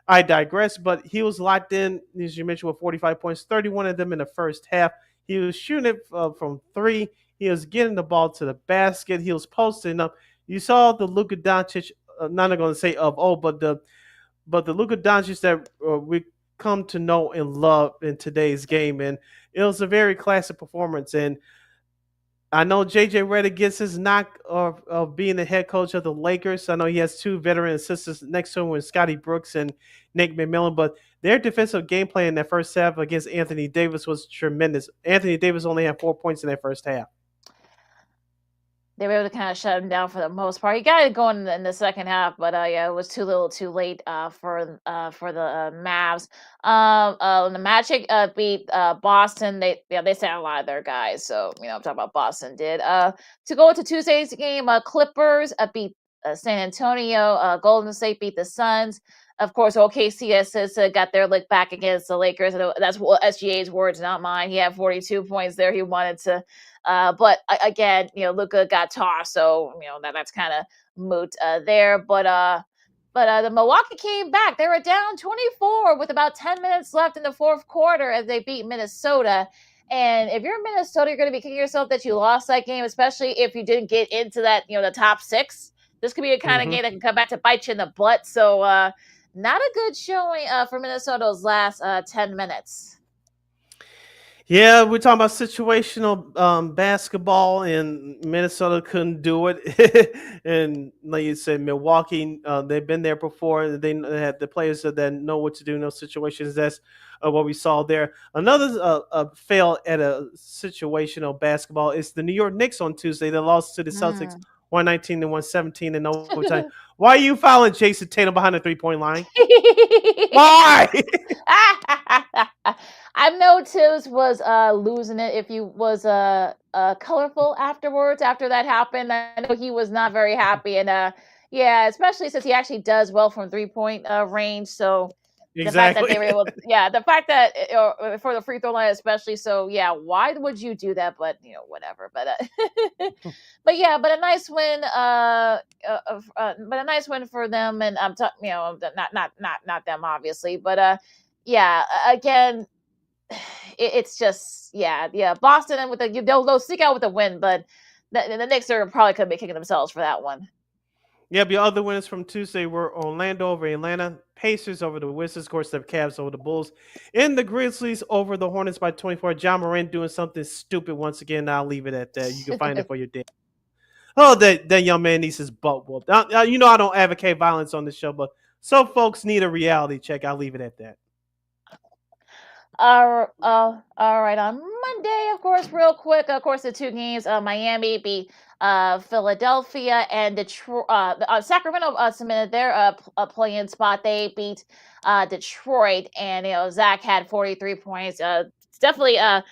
[SPEAKER 1] I digress, but he was locked in, as you mentioned, with 45 points, 31 of them in the first half. He was shooting it from three. He was getting the ball to the basket. He was posting up. You saw the Luka Doncic, not going to say of old, but the Luka Doncic that we come to know and love in today's game. And it was a very classic performance. And I know JJ Redick gets his knock of being the head coach of the Lakers. I know he has two veteran assistants next to him with Scotty Brooks and Nick McMillan, but their defensive game plan in that first half against Anthony Davis was tremendous. Anthony Davis only had 4 points in that first half.
[SPEAKER 2] They were able to kind of shut him down for the most part. He got it going in the second half, but it was too little, too late for the Mavs. The Magic beat Boston. They sent a lot of their guys, so I'm talking about Boston did. To go into Tuesday's game, Clippers beat San Antonio. Golden State beat the Suns. Of course, OKC has got their lick back against the Lakers. That's SGA's words, not mine. He had 42 points there. He wanted to. But again, Luka got tossed, so that's kind of moot there. But the Milwaukee came back. They were down 24 with about 10 minutes left in the fourth quarter as they beat Minnesota. And if you're in Minnesota, you're going to be kicking yourself that you lost that game, especially if you didn't get into that the top six. This could be a kind of game that can come back to bite you in the butt. So not a good showing for Minnesota's last 10 minutes.
[SPEAKER 1] Yeah, we're talking about situational basketball, and Minnesota couldn't do it. And like you said, Milwaukee, they've been there before. They had the players that know what to do in those situations. That's what we saw there. Another fail at a situational basketball is the New York Knicks on Tuesday. They lost to the Celtics 119 and 117 in overtime. Why are you fouling Jason Tatum behind the 3-point line? Why?
[SPEAKER 2] I know Tibbs was losing it if he was colorful afterwards after that happened. I know he was not very happy, and yeah, especially since he actually does well from 3-point range. So the fact that
[SPEAKER 1] Exactly.
[SPEAKER 2] they were able, yeah, the fact that for the free throw line especially. So yeah, why would you do that? But whatever. But but yeah, but a nice win. But a nice win for them, and I'm not them obviously, but yeah, again, it's just yeah. Boston and with they'll stick out with a win, but the Knicks are probably could be kicking themselves for that one.
[SPEAKER 1] Yeah, the other winners from Tuesday were Orlando over Atlanta, Pacers over the Wizards, of course, the Cavs over the Bulls, and the Grizzlies over the Hornets by 24. John Morant doing something stupid once again. I'll leave it at that. You can find it for your day. Oh, that young man needs his butt whooped. I don't advocate violence on the show, but some folks need a reality check. I'll leave it at that.
[SPEAKER 2] All right. On Monday, of course, real quick. Of course, the two games. Miami beat Philadelphia, and Detroit. Sacramento cemented their play-in spot. They beat Detroit, and Zach had 43 points. It's definitely not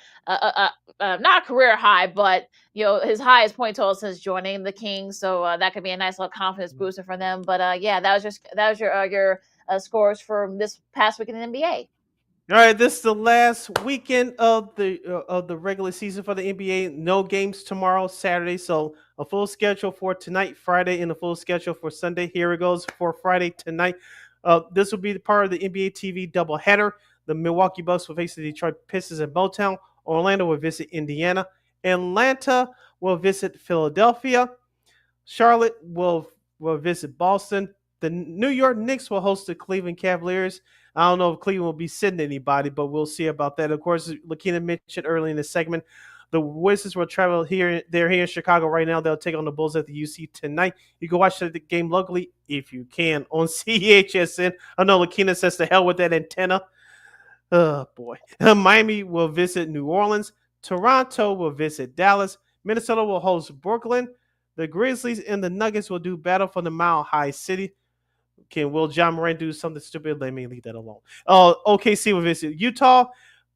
[SPEAKER 2] a career high, but his highest point total since joining the Kings. So that could be a nice little confidence booster for them. But yeah, that was your scores for this past week in the NBA.
[SPEAKER 1] All right, this is the last weekend of the regular season for the NBA. No games tomorrow, Saturday. So a full schedule for tonight, Friday, and a full schedule for Sunday. Here it goes for Friday tonight. This will be part of the NBA TV doubleheader. The Milwaukee Bucks will face the Detroit Pistons at Motown. Orlando will visit Indiana. Atlanta will visit Philadelphia. Charlotte will visit Boston. The New York Knicks will host the Cleveland Cavaliers. I don't know if Cleveland will be sitting anybody, but we'll see about that. Of course, LaKeena mentioned early in the segment, the Wizards will travel here. They're here in Chicago right now. They'll take on the Bulls at the UC tonight. You can watch the game locally if you can on CHSN. I know LaKeena says to hell with that antenna. Oh, boy. Miami will visit New Orleans. Toronto will visit Dallas. Minnesota will host Brooklyn. The Grizzlies and the Nuggets will do battle for the Mile High City. Will John Morant do something stupid? Let me leave that alone. OKC will visit Utah.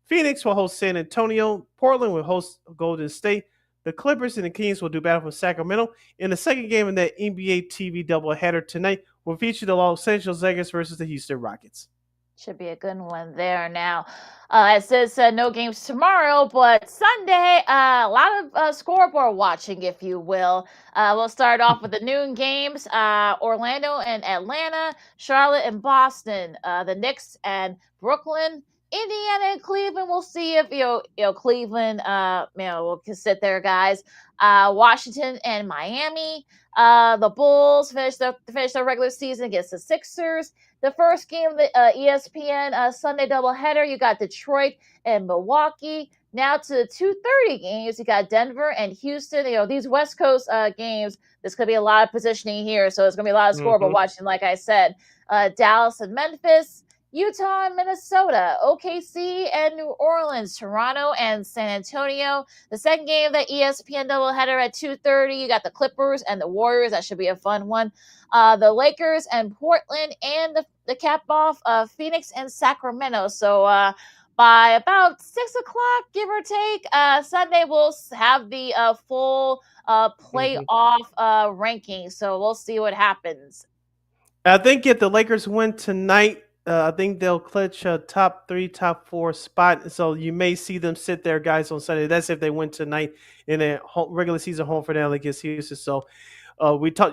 [SPEAKER 1] Phoenix will host San Antonio. Portland will host Golden State. The Clippers and the Kings will do battle for Sacramento. In the second game in that NBA TV doubleheader tonight will feature the Los Angeles Lakers versus the Houston Rockets.
[SPEAKER 2] Should be a good one there. Now, it says no games tomorrow, but Sunday, a lot of scoreboard watching, if you will. We'll start off with the noon games. Orlando and Atlanta, Charlotte and Boston, the Knicks and Brooklyn, Indiana and Cleveland. We'll see if Cleveland will sit there, guys. Washington and Miami. The Bulls finish their regular season against the Sixers. The first game of the ESPN Sunday doubleheader, you got Detroit and Milwaukee. Now to the 2:30 games, you got Denver and Houston. These West Coast games, there's going to be a lot of positioning here, so it's going to be a lot of scoreboard watching, like I said. Dallas and Memphis, Utah and Minnesota, OKC and New Orleans, Toronto and San Antonio. The second game of the ESPN doubleheader at 2:30, you got the Clippers and the Warriors. That should be a fun one. The Lakers and Portland, and the cap off Phoenix and Sacramento. So by about 6 o'clock, give or take, Sunday we'll have the full playoff ranking. So we'll see what happens.
[SPEAKER 1] I think if the Lakers win tonight, I think they'll clinch a top 3, top 4 spot. So you may see them sit there, guys, on Sunday. That's if they win tonight in a regular season home finale against Houston. So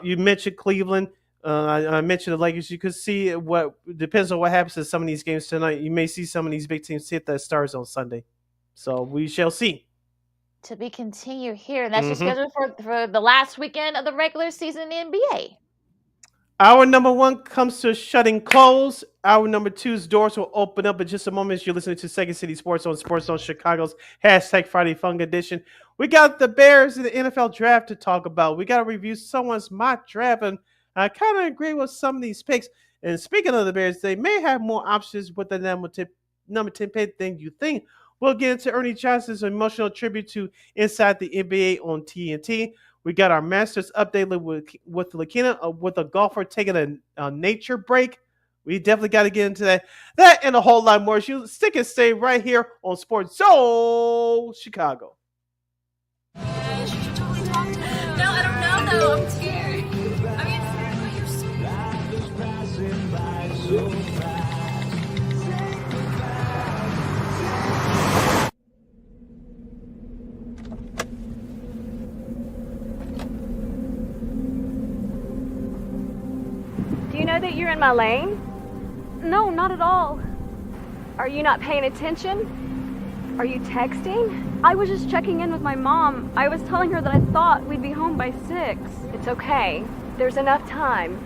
[SPEAKER 1] you mentioned Cleveland. I mentioned the Lakers. You could see what depends on what happens in some of these games tonight. You may see some of these big teams hit the stars on Sunday. So we shall see.
[SPEAKER 2] To be continued here, and that's your schedule for the last weekend of the regular season in the NBA.
[SPEAKER 1] Hour number 1 comes to shutting close. Hour number 2's doors will open up in just a moment as you're listening to Second City Sports on Chicago's #Friday Fun Edition. We got the Bears in the NFL draft to talk about. We got to review someone's mock draft, and I kind of agree with some of these picks. And speaking of the Bears, they may have more options with the number 10 pick than you think. We'll get into Ernie Johnson's emotional tribute to Inside the NBA on TNT. We got our Masters update with LaKeena, with a golfer taking a nature break. We definitely got to get into that. That and a whole lot more. You stick and stay right here on Sports Zone Chicago.
[SPEAKER 12] No, I don't know though. I'm scared. I mean, you're
[SPEAKER 13] Do you know that you're in my lane? No, not at all. Are you not paying attention? Are you texting? I was just checking in with my mom. I was telling her that I thought we'd be home by 6. It's okay. There's enough time.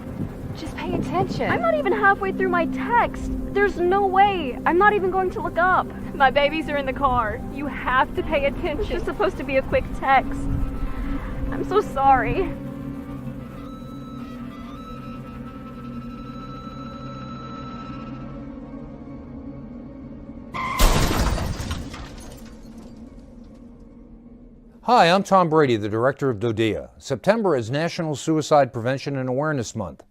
[SPEAKER 13] Just pay attention. I'm not even halfway through my text. There's no way. I'm not even going to look up. My babies are in the car. You have to pay attention. It's just supposed to be a quick text. I'm so sorry.
[SPEAKER 14] Hi, I'm Tom Brady, the director of DODEA. September is National Suicide Prevention and Awareness Month.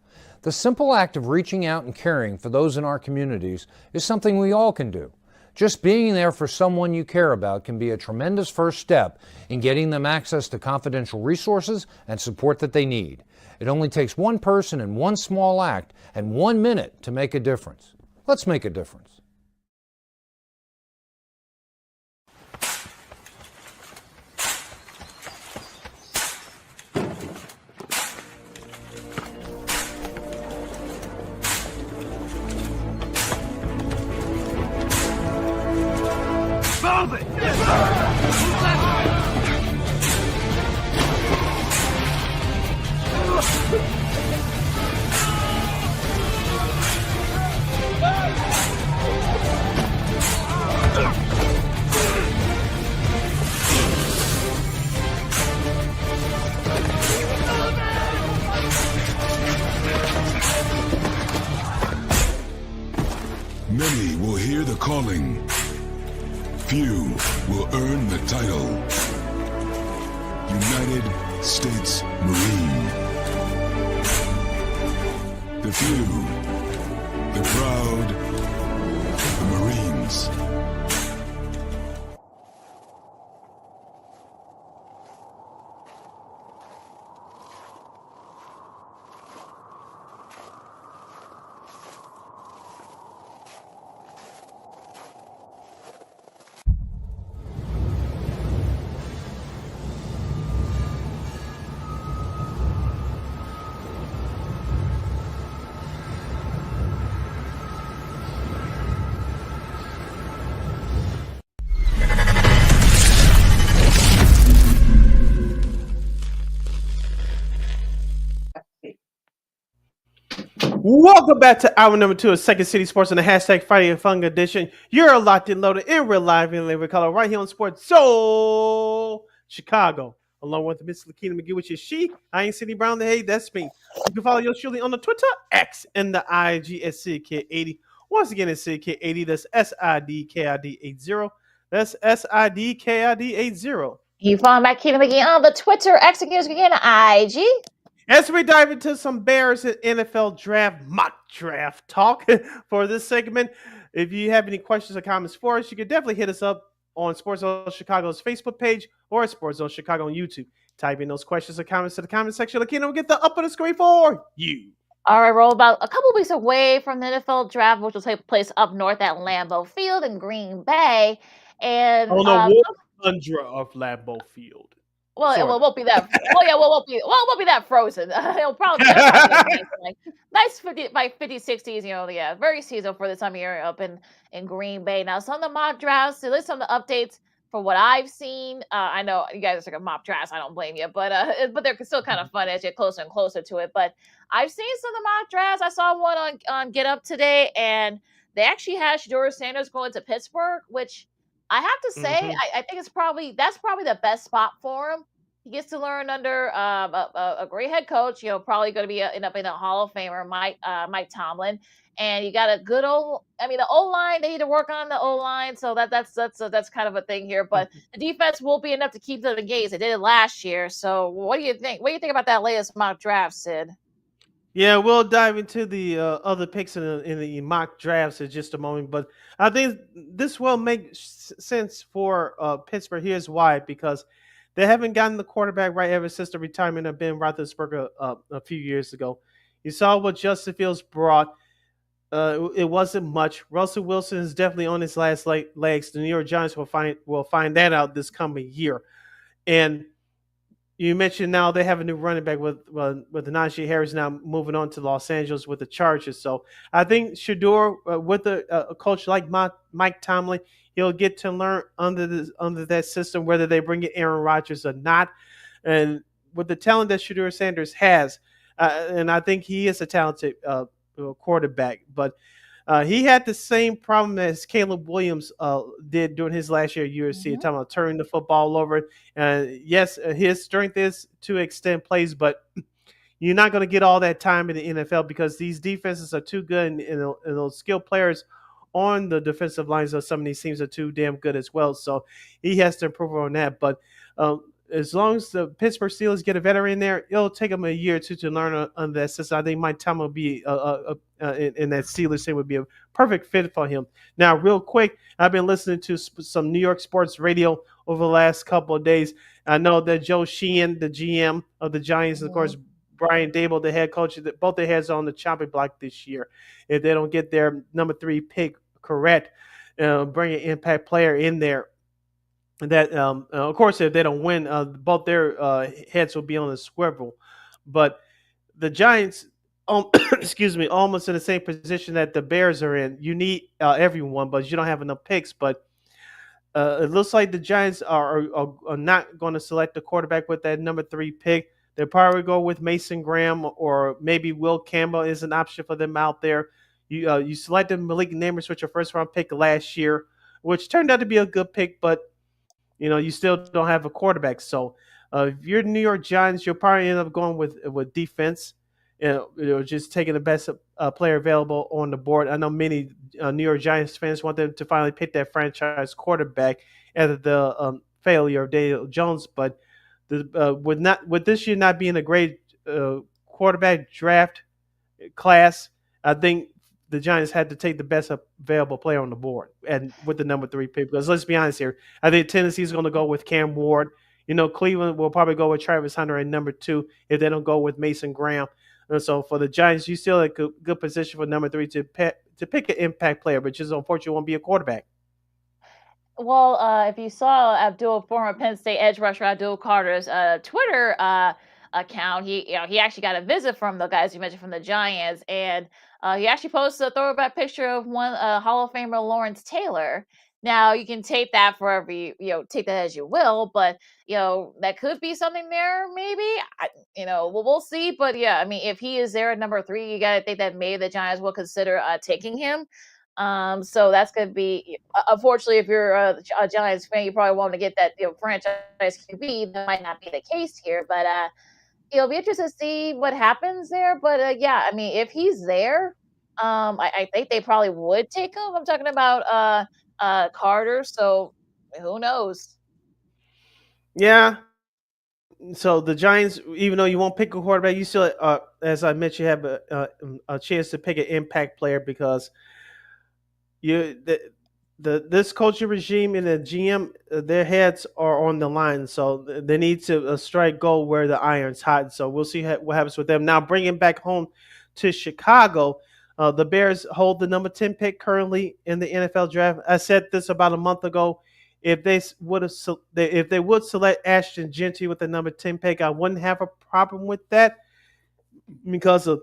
[SPEAKER 14] The simple act of reaching out and caring for those in our communities is something we all can do. Just being there for someone you care about can be a tremendous first step in getting them access to confidential resources and support that they need. It only takes one person and one small act and 1 minute to make a difference. Let's make a difference.
[SPEAKER 12] Move it!
[SPEAKER 15] Many will hear the calling. Few will earn the title. United States Marine. The few, the proud, the Marines.
[SPEAKER 1] Welcome back to hour number 2 of Second City Sports on the hashtag Friday and Fun edition. You're locked and loaded in real life and living color right here on Sports Soul Chicago. Along with Miss LaKeena McGee, which is she. I ain't Sidney Brown. Hey, that's me. You can follow yours truly on the Twitter, X, and the IG at SidKid80. Once again, it's SidKid80. That's SIDKID80. That's SIDKID80.
[SPEAKER 2] You follow LaKeena McGee on the Twitter, X, again, IG.
[SPEAKER 1] As we dive into some Bears and NFL draft mock draft talk for this segment, if you have any questions or comments for us, you can definitely hit us up on Sports Zone Chicago's Facebook page or Sports Zone Chicago on YouTube. Type in those questions or comments to the comment section. LaKeena will get the up on the screen for you.
[SPEAKER 2] All right, we're about a couple weeks away from the NFL draft, which will take place up north at Lambeau Field in Green Bay. And
[SPEAKER 1] on the tundra of Lambeau Field.
[SPEAKER 2] Well, it won't be that. It won't be that frozen. It'll probably be nice 50 by 50s, 60s. Yeah, very seasonal for this time of year up in Green Bay. Now, some of the mock drafts, so there's some of the updates for what I've seen. I know you guys are like a mock drafts. I don't blame you, but they're still kind of fun as you get closer and closer to it. But I've seen some of the mock drafts. I saw one on Get Up today, and they actually had Shedeur Sanders going to Pittsburgh, which I have to say, I think that's probably the best spot for him. He gets to learn under a great head coach. Probably going to be end up in a Hall of Famer, Mike Tomlin. And you got a good old. I mean, the O line. They need to work on the O line. So that's kind of a thing here. But the defense will be enough to keep them engaged. They did it last year. So what do you think? What do you think about that latest mock draft, Sid?
[SPEAKER 1] Yeah, we'll dive into the other picks in the mock drafts in just a moment, but I think this will make sense for Pittsburgh. Here's why: because they haven't gotten the quarterback right ever since the retirement of Ben Roethlisberger a few years ago. You saw what Justin Fields brought. It wasn't much. Russell Wilson is definitely on his last legs. The New York Giants will find that out this coming year, and you mentioned now they have a new running back with Najee Harris now moving on to Los Angeles with the Chargers. So I think Shador with a coach like Mike Tomlin, he'll get to learn under that system whether they bring in Aaron Rodgers or not. And with the talent that Shador Sanders has, and I think he is a talented quarterback, but he had the same problem as Caleb Williams did during his last year at USC, talking about turning the football over. Yes, his strength is to extend plays, but you're not going to get all that time in the NFL because these defenses are too good, and those skilled players on the defensive lines of some of these teams are too damn good as well. So he has to improve on that. But as long as the Pittsburgh Steelers get a veteran in there, it'll take them a year or two to learn on that system. I think Mike Tomlin will be in that Steelers team would be a perfect fit for him. Now, real quick, I've been listening to some New York sports radio over the last couple of days. I know that Joe Sheehan, the GM of the Giants, of course, Brian Dable, the head coach, both their heads are on the chopping block this year. If they don't get their number 3 pick correct, bring an impact player in there. That of course, if they don't win, both their heads will be on the swivel. But the Giants, excuse me, almost in the same position that the Bears are in. You need everyone, but you don't have enough picks. But it looks like the Giants are not going to select the quarterback with that number 3 pick. They'll probably go with Mason Graham or maybe Will Campbell is an option for them out there. You selected Malik Neighbors with your first round pick last year, which turned out to be a good pick, but you still don't have a quarterback. So if you're the New York Giants, you'll probably end up going with defense. Just taking the best player available on the board. I know many New York Giants fans want them to finally pick that franchise quarterback after the failure of Daniel Jones. But with this year not being a great quarterback draft class, I think the Giants had to take the best available player on the board and with the number 3 pick. Because let's be honest here, I think Tennessee's going to go with Cam Ward. Cleveland will probably go with Travis Hunter at number 2 if they don't go with Mason Graham. And so for the Giants, you still at a good position for number 3 to pick an impact player, but just unfortunately won't be a quarterback.
[SPEAKER 2] Well, if you saw former Penn State edge rusher Abdul Carter's Twitter account, he actually got a visit from the guys you mentioned from the Giants, and he actually posted a throwback picture of one Hall of Famer Lawrence Taylor. Now you can take that for take that as you will, but that could be something there. Maybe we'll see. But yeah, I mean, if he is there at number 3, you got to think that maybe the Giants will consider taking him. So that's going to be, unfortunately, if you're a Giants fan, you probably want to get that franchise QB. That might not be the case here, but it'll be interesting to see what happens there. But yeah, I mean, if he's there, I think they probably would take him. I'm talking about Carter, so who knows?
[SPEAKER 1] Yeah. So the Giants, even though you won't pick a quarterback, you still, as I mentioned, have a chance to pick an impact player because this coaching regime and the GM, their heads are on the line, so they need to strike gold where the iron's hot. So we'll see what happens with them. Now, bringing back home to Chicago, the Bears hold the number 10 pick currently in the NFL draft. I said this about a month ago. If they would select Ashton Genty with the number 10 pick, I wouldn't have a problem with that because of,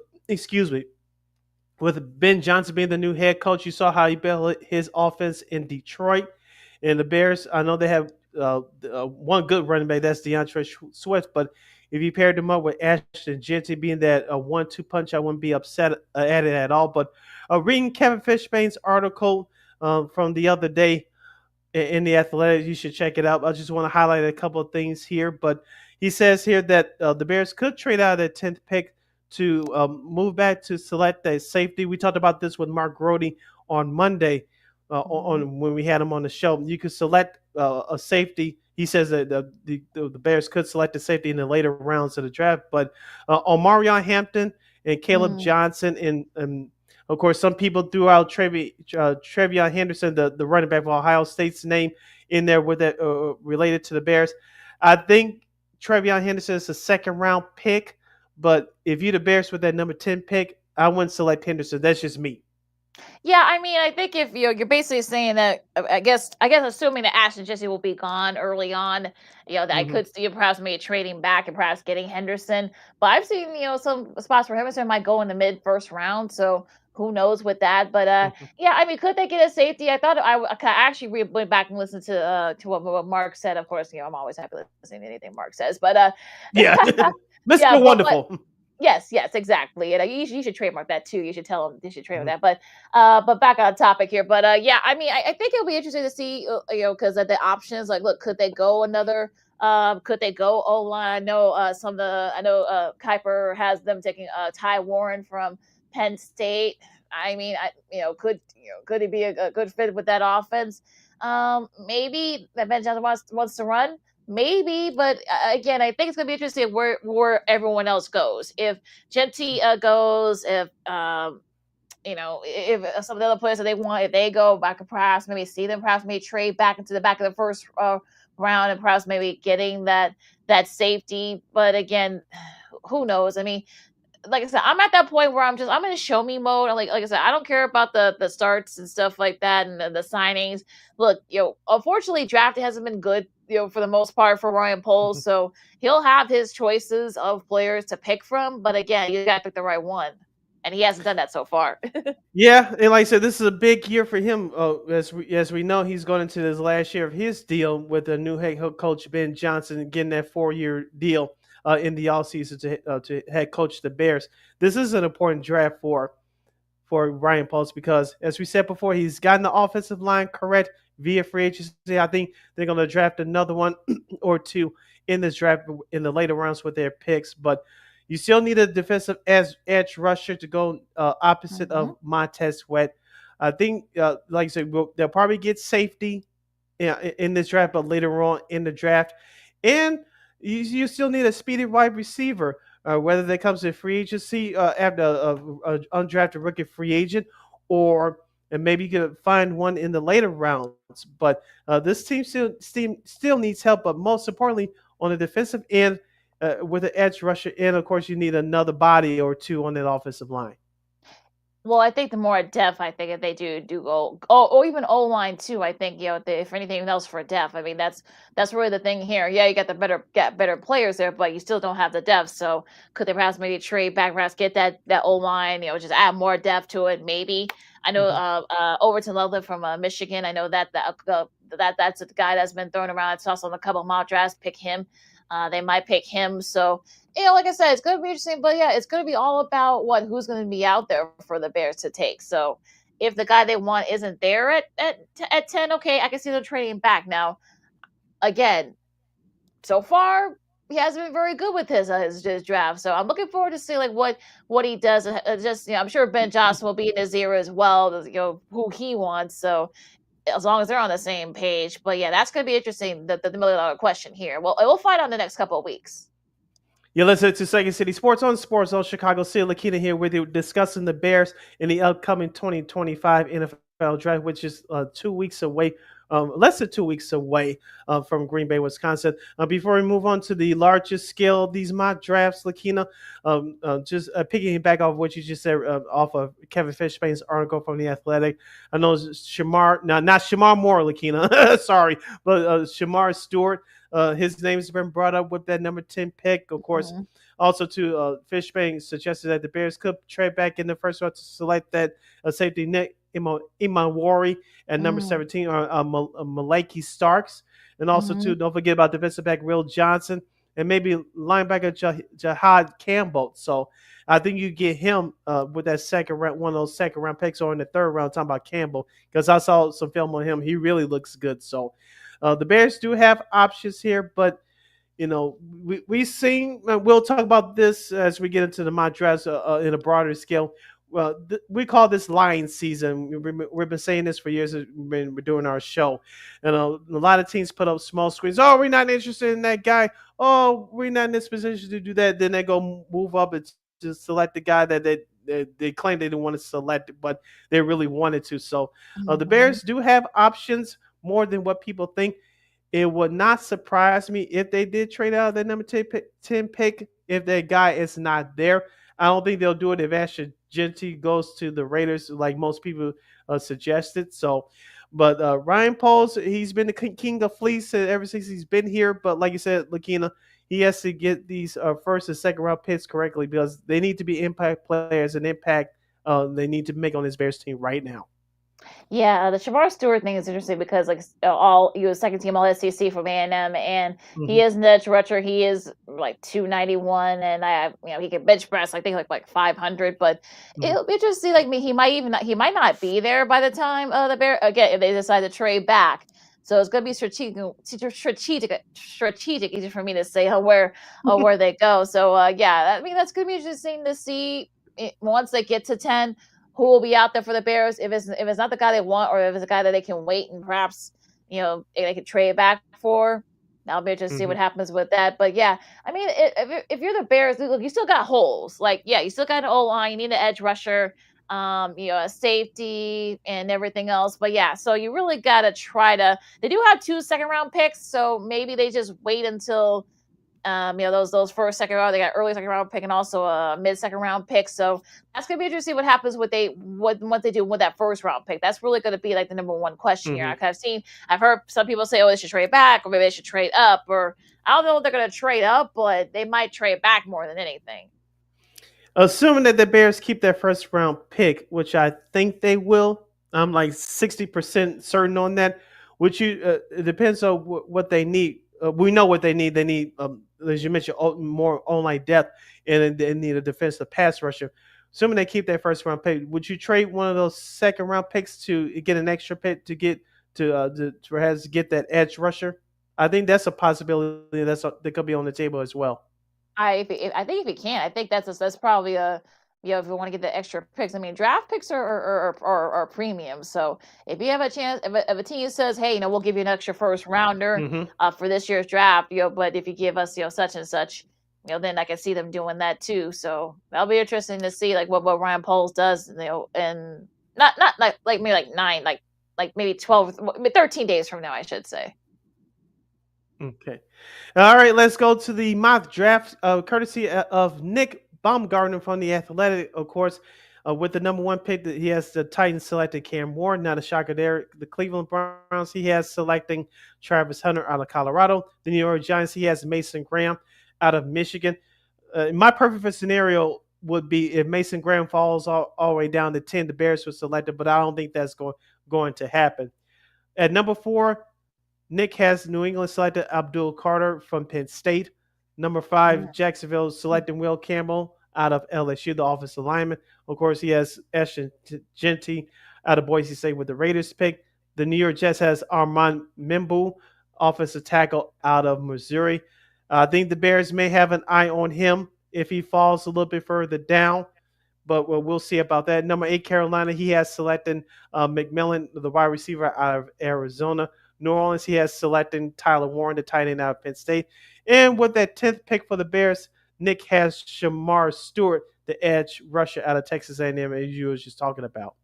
[SPEAKER 1] with Ben Johnson being the new head coach. You saw how he built his offense in Detroit. And the Bears, I know they have one good running back, that's DeAndre Swift, but if you paired them up with Ashton Genty being that 1-2 punch, I wouldn't be upset at it at all. But reading Kevin Fishbane's article from the other day in The Athletic, you should check it out. I just want to highlight a couple of things here. But He says here that the Bears could trade out of their 10th pick to move back to select a safety. We talked about this with Mark Grody on Monday on when we had him on the show. You could select a safety. He says that the Bears could select a safety in the later rounds of the draft, but Omarion Hampton and Caleb Johnson and of course some people threw out Trevion Henderson, the running back for Ohio State's name in there with it related to the Bears. I think Trevion Henderson is a second round pick, but if you're the Bears with that number 10 pick, I wouldn't select Henderson. That's just me.
[SPEAKER 2] Yeah, I mean, I think if you're basically saying that, I guess assuming that Ashton Jesse will be gone early on, that I could see perhaps maybe trading back and perhaps getting Henderson. But I've seen some spots where Henderson might go in the mid first round, so who knows with that? But yeah, I mean, could they get a safety? I thought I actually went back and listened to what Mark said. Of course, I'm always happy listening to anything Mark says. But
[SPEAKER 1] yeah, Mr.
[SPEAKER 2] yeah,
[SPEAKER 1] Wonderful.
[SPEAKER 2] Yes, exactly. And you should trademark that too. You should tell them they should trademark that. But back on topic here. But yeah, I mean, I think it'll be interesting to see, because of the options. Like, look, could they go another? Could they go O line? I know Kuiper has them taking Ty Warren from Penn State. I mean, could he be a good fit with that offense? Maybe that Ben Johnson wants to run. Maybe, but again, I think it's going to be interesting where everyone else goes. If Genty goes, if if some of the other players that they want, if they go back, perhaps maybe see them, perhaps maybe trade back into the back of the first round, and perhaps maybe getting that safety. But again, who knows? I mean, like I said, I'm at that point where I'm in a show me mode. Like I said, I don't care about the starts and stuff like that and the signings. Look, unfortunately, drafting hasn't been good, for the most part for Ryan Poles. So he'll have his choices of players to pick from. But again, you got to pick the right one. And he hasn't done that so far.
[SPEAKER 1] Yeah, and like I said, this is a big year for him. As we know, he's going into his last year of his deal with the new head coach Ben Johnson, getting that 4-year deal in the offseason to head coach the Bears. This is an important draft for Ryan Poles because, as we said before, he's gotten the offensive line correct via free agency. I think they're going to draft another one or two in this draft in the later rounds with their picks, but you still need a defensive edge rusher to go opposite of Montez Sweat. I think, like I said, they'll probably get safety in this draft, but later on in the draft. And you still need a speedy wide receiver, whether that comes in free agency after an undrafted rookie free agent, and maybe you could find one in the later rounds. But this team still needs help, but most importantly, on the defensive end, with an edge rusher, and of course, you need another body or two on that offensive line.
[SPEAKER 2] Well, I think the more depth, I think if they do go, or even O line too. I think if anything else for depth, I mean that's really the thing here. Yeah, you got better players there, but you still don't have the depth. So could they perhaps maybe trade back, perhaps get that O line, just add more depth to it, maybe. I know Overton Loveland from Michigan. I know that's a guy that's been thrown around. It's also in a couple of mock drafts. Pick him. They might pick him. So, like I said, it's going to be interesting. But, yeah, it's going to be all about who's going to be out there for the Bears to take. So, if the guy they want isn't there at 10, okay, I can see them trading back. Now, again, so far, he hasn't been very good with his draft. So, I'm looking forward to seeing what he does. I'm sure Ben Johnson will be in his ear as well, who he wants. So, as long as they're on the same page. But yeah, that's going to be interesting. The $1 million question here. Well, we'll find out in the next couple of weeks.
[SPEAKER 1] You're listening to Second City Sports on Sports Zone Chicago City. LaKeena here with you, discussing the Bears in the upcoming 2025 NFL Draft, which is 2 weeks away. Less than 2 weeks away from Green Bay, Wisconsin. Before we move on to the largest scale of these mock drafts, LaKeena, just picking back off what you just said off of Kevin Fishbane's article from The Athletic. I know not Shamar Moore, LaKeena, sorry, but Shamar Stewart. His name has been brought up with that number 10 pick. Of course, also to Fishbane suggested that the Bears could trade back in the first round to select that safety Nick Imawari at number 17, or Malaki Starks. And also, too, don't forget about defensive back Will Johnson and maybe linebacker Jahad Campbell. So I think you get him with that second round, one of those second round picks, or in the third round, talking about Campbell, because I saw some film on him. He really looks good. So the Bears do have options here, but we've seen. We'll talk about this as we get into the mock drafts in a broader scale. Well, we call this lion season. We've been saying this for years. We're doing our show, and a lot of teams put up small screens. Oh, we're not interested in that guy. Oh, we're not in this position to do that. Then they go move up and just select the guy that they claim they didn't want to select, but they really wanted to. So the Bears do have options more than what people think. It would not surprise me if they did trade out of the number 10 pick if that guy is not there. I don't think they'll do it if Asher Genty goes to the Raiders, like most people suggested. So, but Ryan Poles, he's been the king of fleece ever since he's been here. But like you said, LaKeena, he has to get these first and second round picks correctly because they need to be impact players and impact they need to make on this Bears team right now.
[SPEAKER 2] Yeah, the Shavar Stewart thing is interesting because all he was second team All SEC from A&M, and he is an edge rusher. He is like 291, and he can bench press. I think like 500. But it'll be interesting. Like me, he might not be there by the time the Bear again if they decide to trade back. So it's going to be strategic, easy for me to say where they go. So yeah, I mean that's going to be interesting to see once they get to 10. Who will be out there for the Bears if it's not the guy they want, or if it's a guy that they can wait and perhaps they could trade back for. I'll be interested to see what happens with that. But yeah, I mean, if you're the Bears, look, you still got holes. Like yeah, you still got an O line. You need an edge rusher, a safety and everything else. But yeah, so you really got to try to. They do have 2 second-round picks, so maybe they just wait until. Those first, second round, they got early second round pick and also a mid second round pick. So that's gonna be interesting. What happens what they do with that first round pick? That's really gonna be like the number one question here. I've heard some people say, oh, they should trade back, or maybe they should trade up, or I don't know if they're gonna trade up, but they might trade back more than anything.
[SPEAKER 1] Assuming that the Bears keep their first round pick, which I think they will, I'm like 60% certain on that. Which it depends on what they need. We know what they need. They need, as you mentioned, more online depth, and they need a defensive pass rusher. Assuming they keep their first round pick, would you trade one of those second round picks to get an extra pick to get to perhaps get that edge rusher? I think that's a possibility that could be on the table as well.
[SPEAKER 2] I think if you can, I think that's probably if you want to get the extra picks. I mean, draft picks are premium. So if you have a chance, if a team says, hey, we'll give you an extra first rounder for this year's draft, but if you give us, such and such, then I can see them doing that too. So that'll be interesting to see like what Ryan Poles does, and not like maybe like 9, like maybe 12, 13 days from now, I should say.
[SPEAKER 1] Okay. All right, let's go to the mock draft, courtesy of Nick Baumgartner from The Athletic, of course, with the number 1 pick. He has the Titans selected Cam Ward. Not a shocker there. The Cleveland Browns, he has selecting Travis Hunter out of Colorado. The New York Giants, he has Mason Graham out of Michigan. My perfect scenario would be if Mason Graham falls all the way down to 10, the Bears were selected, but I don't think that's going to happen. At number 4, Nick has New England selected Abdul Carter from Penn State. Number 5, Jacksonville selecting Will Campbell out of LSU, the offensive lineman. Of course, he has Ashton Genty out of Boise State with the Raiders pick. The New York Jets has Armand Membu, offensive tackle out of Missouri. I think the Bears may have an eye on him if he falls a little bit further down, but we'll see about that. Number 8, Carolina, he has selected McMillan, the wide receiver out of Arizona. New Orleans, he has selected Tyler Warren, the tight end out of Penn State. And with that 10th pick for the Bears, Nick has Shamar Stewart, the edge rusher out of Texas A&M, as you were just talking about.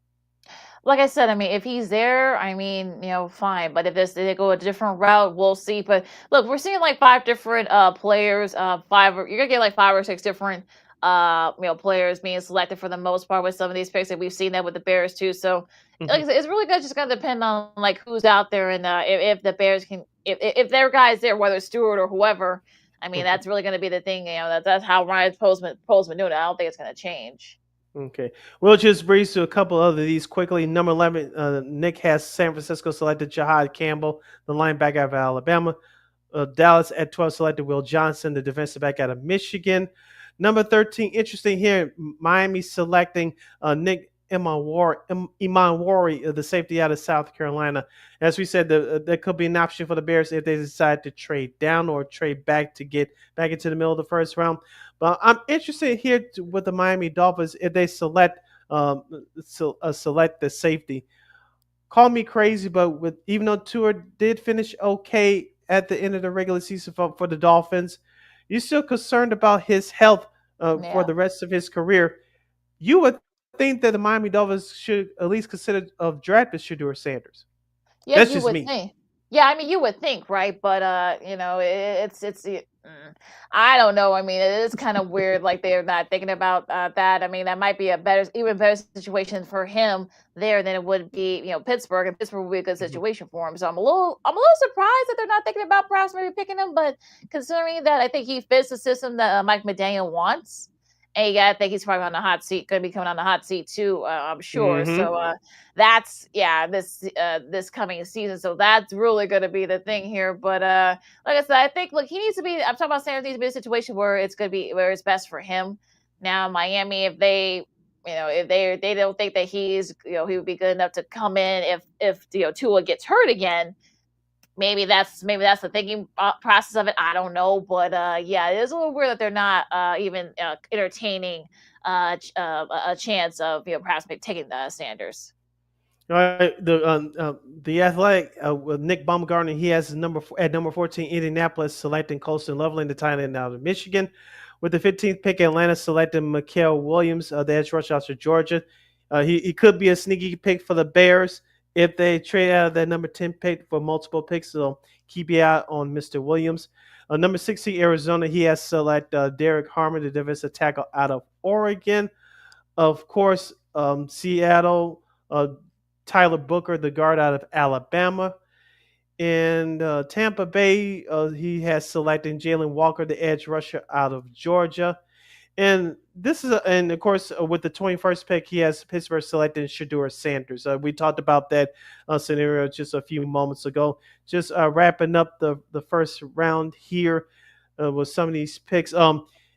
[SPEAKER 2] Like I said, I mean, if he's there, I mean, fine. But if they go a different route, we'll see. But look, we're seeing like 5 different players. You're gonna get like 5 or 6 different players being selected for the most part with some of these picks, and we've seen that with the Bears too. So like I said, it's really just gonna depend on like who's out there and if the Bears can, if their guys there, whether it's Stewart or whoever. I mean, that's really gonna be the thing. That's how Ryan Poles been doing it. I don't think it's gonna change.
[SPEAKER 1] Okay, we'll just breeze through a couple of these quickly. Number 11, Nick has San Francisco selected Jahad Campbell, the linebacker out of Alabama. Dallas at 12 selected Will Johnson, the defensive back out of Michigan. Number 13, interesting here, Miami selecting Nick Iman Wari, the safety out of South Carolina. As we said, there could be an option for the Bears if they decide to trade down or trade back to get back into the middle of the first round. But I'm interested here with the Miami Dolphins if they select the safety. Call me crazy, but with even though Tua did finish okay at the end of the regular season for the Dolphins, you're still concerned about his health for
[SPEAKER 2] Yeah.
[SPEAKER 1] the rest of his career. You would think that the Miami Dolphins should at least consider of drafting Shador Sanders.
[SPEAKER 2] Yeah,
[SPEAKER 1] That's
[SPEAKER 2] you
[SPEAKER 1] just
[SPEAKER 2] would
[SPEAKER 1] me.
[SPEAKER 2] think. Yeah, I mean, you would think, right? But I don't know. I mean, it is kind of weird. Like they're not thinking about that. I mean, that might be a even better situation for him there than it would be, Pittsburgh. And Pittsburgh would be a good
[SPEAKER 1] Mhm.
[SPEAKER 2] situation for him. So I'm a little surprised that they're not thinking about perhaps maybe picking him. But considering that, I think he fits the system that Mike McDaniel wants. And yeah, I think he's probably on the hot seat. Going to be coming on the hot seat too. I'm sure.
[SPEAKER 1] Mhm.
[SPEAKER 2] So that's this coming season. So that's really going to be the thing here. But like I said, I think look, he needs to be. I'm talking about Sanders needs to be a situation where it's going to be where it's best for him. Now Miami, if they if they don't think that he's he would be good enough to come in if Tua gets hurt again. Maybe that's the thinking process of it. I don't know, but yeah, it is a little weird that they're not even entertaining a chance of perhaps maybe taking Sanders.
[SPEAKER 1] All right, the athletic with Nick Baumgartner, he has at number 14 Indianapolis selecting Colston Loveland, the tight end out of Michigan. With the 15th pick, Atlanta selected Mikael Williams, the edge rusher out of Georgia. He could be a sneaky pick for the Bears if they trade out of that number 10 pick for multiple picks. So keep your eye on Mr. Williams. Number 60, Arizona, he has select Derek Harmon, the defensive tackle out of Oregon. Of course, Seattle, Tyler Booker, the guard out of Alabama. And Tampa Bay, he has selected Jalen Walker, the edge rusher out of Georgia. And and of course, with the 21st pick, he has Pittsburgh selecting Shador Sanders. We talked about that scenario just a few moments ago. Just wrapping up the first round here with some of these picks.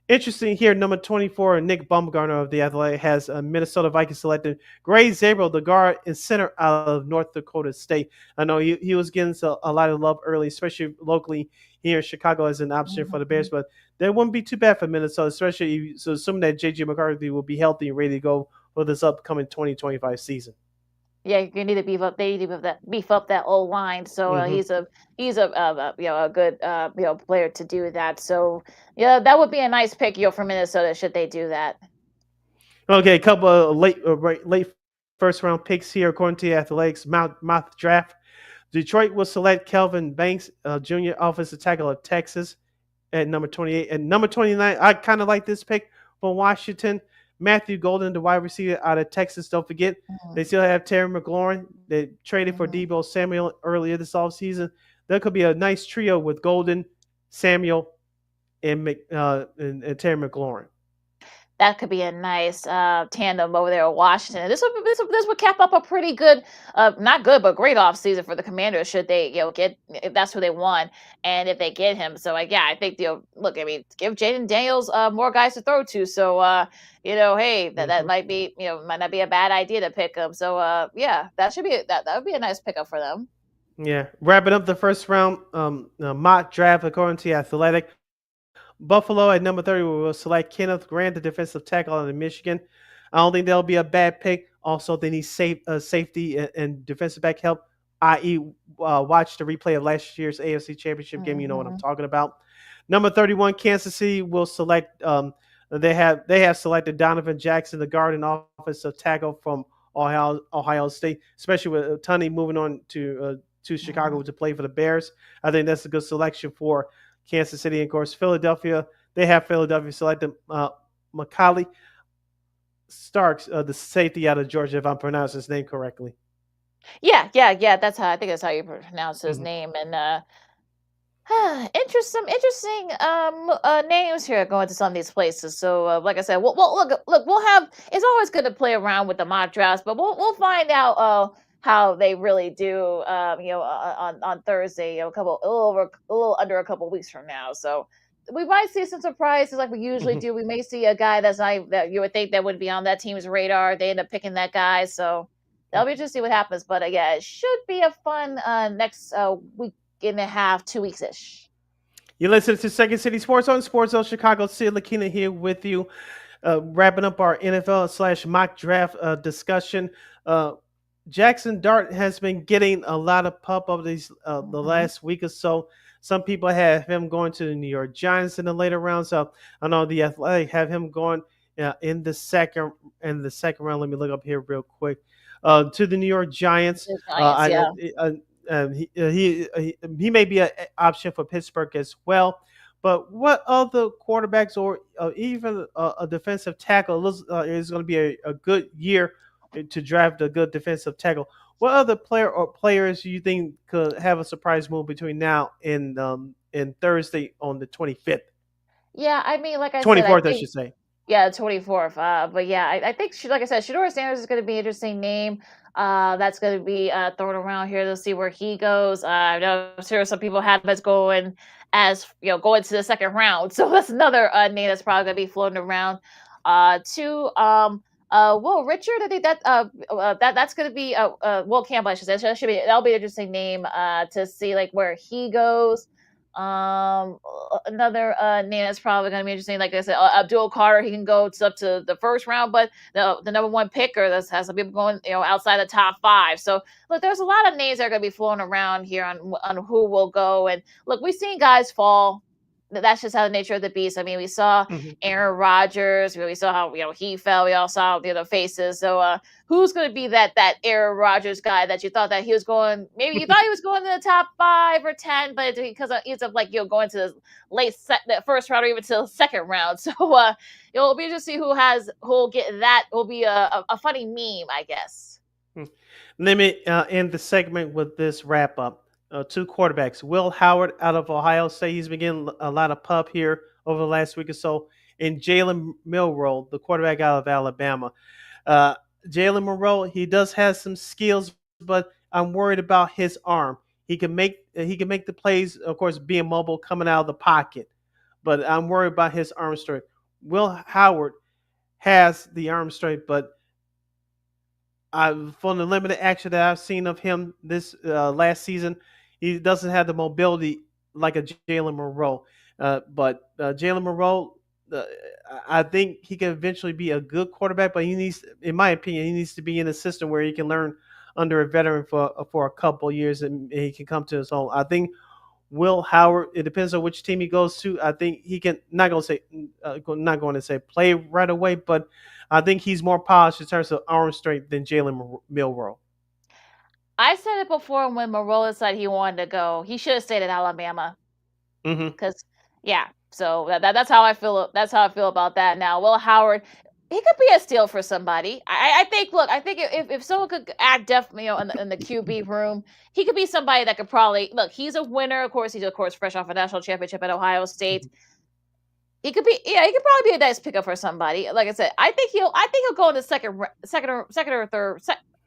[SPEAKER 1] Interesting here, number 24, Nick Baumgartner of the Athletic has Minnesota Vikings selected Gray Zabel, the guard and center out of North Dakota State. I know he was getting a lot of love early, especially locally here in Chicago as an option for the Bears, but that wouldn't be too bad for Minnesota, especially so assuming that J.J. McCarthy will be healthy and ready to go for this upcoming 2025 season.
[SPEAKER 2] Yeah, you need to beef up. They need to beef up that old line. So
[SPEAKER 1] Mhm.
[SPEAKER 2] he's a good player to do that. So yeah, that would be a nice pick for Minnesota should they do that.
[SPEAKER 1] Okay, a couple of late first round picks here according to the Athletics mock draft. Detroit will select Kelvin Banks, junior offensive tackle of Texas, at number 28. And number 29, I kind of like this pick from Washington. Matthew Golden, the wide receiver out of Texas. Don't forget, they still have Terry McLaurin. They traded for Debo Samuel earlier this offseason. There could be a nice trio with Golden, Samuel, and Terry McLaurin.
[SPEAKER 2] That could be a nice tandem over there in Washington. This would cap up a pretty good, not good, but great offseason for the Commanders should they get if that's who they want and if they get him. So yeah, I think look, I mean, give Jaden Daniels more guys to throw to. So hey, that might be might not be a bad idea to pick him. So yeah, that would be a nice pickup for them.
[SPEAKER 1] Yeah, wrapping up the first round mock draft according to the Athletic. Buffalo at number 30 will select Kenneth Grant, the defensive tackle out of Michigan. I don't think that'll be a bad pick. Also, they need safety and defensive back help, i.e., watch the replay of last year's AFC Championship game. You know what I'm talking about. Number 31, Kansas City will select. They have selected Donovan Jackson, the guard and offensive tackle from Ohio State, especially with Tunney moving on to Chicago to play for the Bears. I think that's a good selection for Kansas City. And of course, Philadelphia, they have Philadelphia selected Macaulay Starks, the safety out of Georgia, if I'm pronouncing his name correctly.
[SPEAKER 2] Yeah. I think that's how you pronounce his name. And interesting names here going to some of these places. So like I said, look, we'll have. It's always good to play around with the mock drafts, but we'll find out how they really do. On Thursday, a little under a couple weeks from now. So we might see some surprises like we usually do. We may see a guy that you would think that would be on that team's radar. They end up picking that guy, so that'll be interesting to see what happens. But yeah, it should be a fun next week and a half, 2 weeks ish.
[SPEAKER 1] You listen to Second City Sports on Sports Zone Chicago. Sid LaKeena here with you, wrapping up our NFL / mock draft discussion. Jackson Dart has been getting a lot of pub over the last week or so. Some people have him going to the New York Giants in the later rounds. I know the Athletic have him going in the second round. Let me look up here real quick. To the New York Giants. He may be an option for Pittsburgh as well. But what other quarterbacks or even a defensive tackle is going to be a good year to draft a good defensive tackle? What other players do you think could have a surprise move between now and Thursday on the 25th?
[SPEAKER 2] Yeah, I mean, like I
[SPEAKER 1] 24th,
[SPEAKER 2] said,
[SPEAKER 1] I should say.
[SPEAKER 2] Yeah, 24th. But yeah, I think, like I said, Shedeur Sanders is going to be an interesting name. That's going to be thrown around here to see where he goes. I know some people have him as going to the second round. So that's another name that's probably going to be floating around. Will Richard, I think that's going to be Will Campbell. I should say that'll be an interesting name to see like where he goes. Another name that's probably going to be interesting, like I said, Abdul Carter. He can go up to the first round, but the number one picker has some people going outside the top 5. So look, there's a lot of names that are going to be flowing around here on who will go. And look, we've seen guys fall. That's just how the nature of the beast. I mean, we saw Aaron Rodgers. We saw how he fell. We all saw the other faces. So who's going to be that Aaron Rodgers guy that you thought that he was going? Maybe you thought he was going to the top 5 or 10, but because he ends up going to the first round or even to the second round. So it'll be interesting who'll get that. Will be a funny meme, I guess.
[SPEAKER 1] Let me end the segment with this wrap up. 2 quarterbacks. Will Howard out of Ohio State. He's been getting a lot of pub here over the last week or so. And Jalen Milroe, the quarterback out of Alabama. Jalen Milroe, he does have some skills, but I'm worried about his arm. He can make the plays, of course, being mobile, coming out of the pocket. But I'm worried about his arm strength. Will Howard has the arm strength, but from the limited action that I've seen of him this last season, he doesn't have the mobility like a Jalen Milroe. But Jalen Milroe, I think he can eventually be a good quarterback, but he needs, in my opinion, he needs to be in a system where he can learn under a veteran for a couple years and he can come to his own. I think Will Howard, it depends on which team he goes to. I think he can, not going to say play right away, but I think he's more polished in terms of arm strength than Jalen Milroe.
[SPEAKER 2] I said it before when Milroe said he wanted to go. He should have stayed at Alabama. Because, so that's how I feel. That's how I feel about that now. Will Howard, he could be a steal for somebody. I think if someone could act definitely in the QB room, he could be somebody that could probably he's a winner. Of course, he's fresh off a national championship at Ohio State. He could probably be a nice pickup for somebody. Like I said, I think he'll go in the second or third,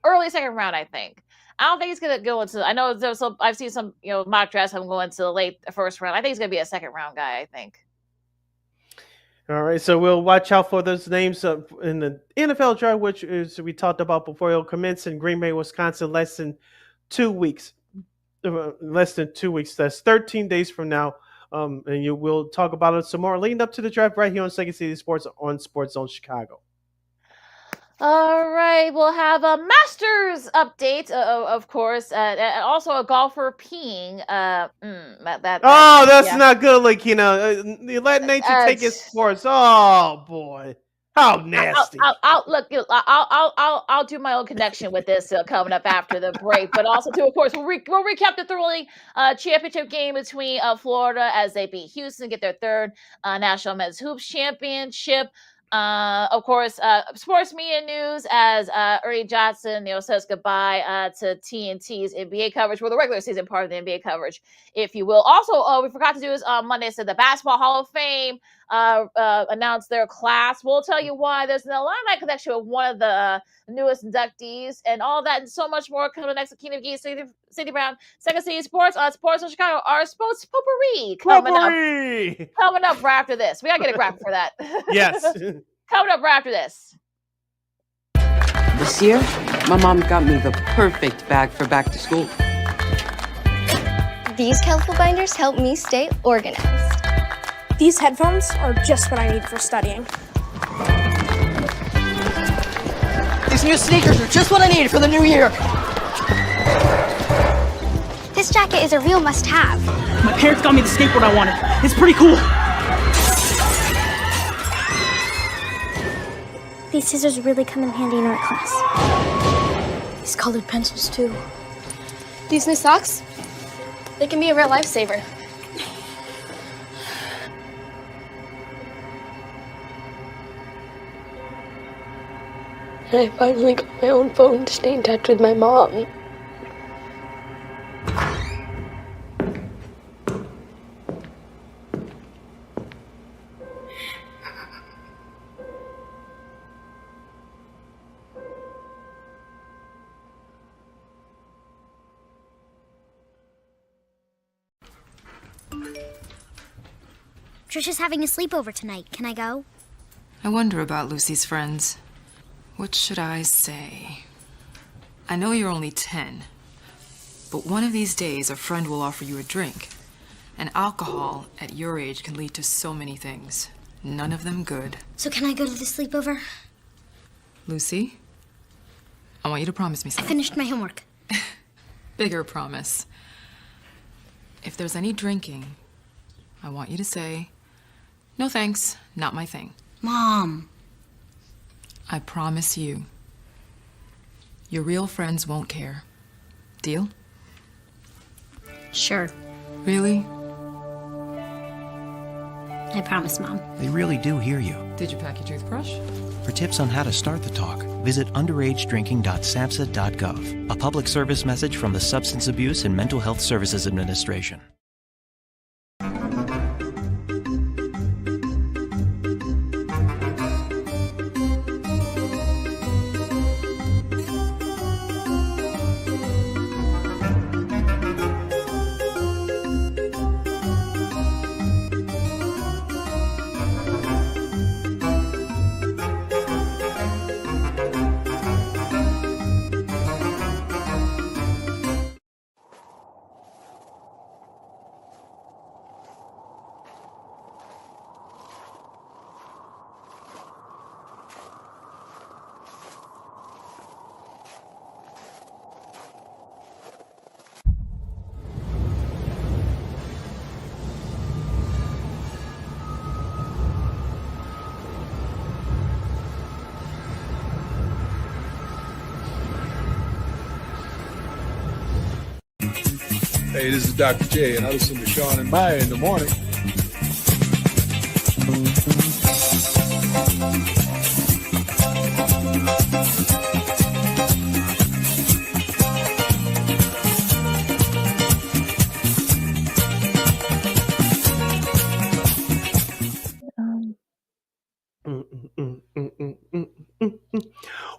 [SPEAKER 2] early second round. I think. I don't think he's going to go into. I know I've seen some mock drafts have him going into the late first round. I think he's going to be a second round guy. I think.
[SPEAKER 1] All right, so we'll watch out for those names in the NFL draft, which is we talked about before. It'll commence in Green Bay, Wisconsin, less than 2 weeks. That's 13 days from now. And we'll talk about it some more leading up to the draft right here on Second City Sports on Sports Zone Chicago.
[SPEAKER 2] All right, we'll have a Masters update, of course, and also a golfer peeing.
[SPEAKER 1] That's not good, LaKeena. You let nature take its course. Oh boy, how nasty!
[SPEAKER 2] I'll do my own connection with this coming up after the break, but also too, of course, we'll recap the thrilling championship game between Florida as they beat Houston, get their third National Men's Hoops Championship. Of course, sports media news as Ernie Johnson, says goodbye to TNT's NBA coverage, well, the regular season part of the NBA coverage, if you will. Also, we forgot to do this on Monday. So the Basketball Hall of Fame announced their class. We'll tell you why. There's an alumni connection with one of the newest inductees, and all that and so much more coming next. LaKeena, McGee, Sidney Brown, Second City Sports on Sports in Chicago. Our sports potpourri coming up right after this. We gotta get a graphic for that.
[SPEAKER 1] Yes.
[SPEAKER 2] Coming up right after this.
[SPEAKER 3] This year, my mom got me the perfect bag for back to school.
[SPEAKER 4] These colorful binders help me stay organized.
[SPEAKER 5] These headphones are just what I need for studying.
[SPEAKER 6] These new sneakers are just what I need for the new year.
[SPEAKER 4] This jacket is a real must-have.
[SPEAKER 6] My parents got me the skateboard I wanted. It's pretty cool.
[SPEAKER 4] These scissors really come in handy in art class.
[SPEAKER 7] These colored pencils, too. These new socks, they can be a real lifesaver.
[SPEAKER 8] And I finally got my own phone to stay in touch with my mom.
[SPEAKER 4] Trisha's having a sleepover tonight. Can I go?
[SPEAKER 9] I wonder about Lucy's friends. What should I say? I know you're only 10, but one of these days a friend will offer you a drink. And alcohol at your age can lead to so many things. None of them good.
[SPEAKER 4] So can I go to the sleepover?
[SPEAKER 9] Lucy, I want you to promise me
[SPEAKER 4] I
[SPEAKER 9] something.
[SPEAKER 4] finished my homework.
[SPEAKER 9] Bigger promise. If there's any drinking, I want you to say, "No thanks, not my thing."
[SPEAKER 4] Mom.
[SPEAKER 9] I promise you. Your real friends won't care. Deal?
[SPEAKER 4] Sure.
[SPEAKER 9] Really?
[SPEAKER 4] I promise, Mom.
[SPEAKER 10] They really do hear you.
[SPEAKER 9] Did you pack your toothbrush?
[SPEAKER 10] For tips on how to start the talk, visit underagedrinking.samhsa.gov. A public service message from the Substance Abuse and Mental Health Services Administration.
[SPEAKER 11] Hey, this is Dr. J, and I listen to Sean and Maya in the morning.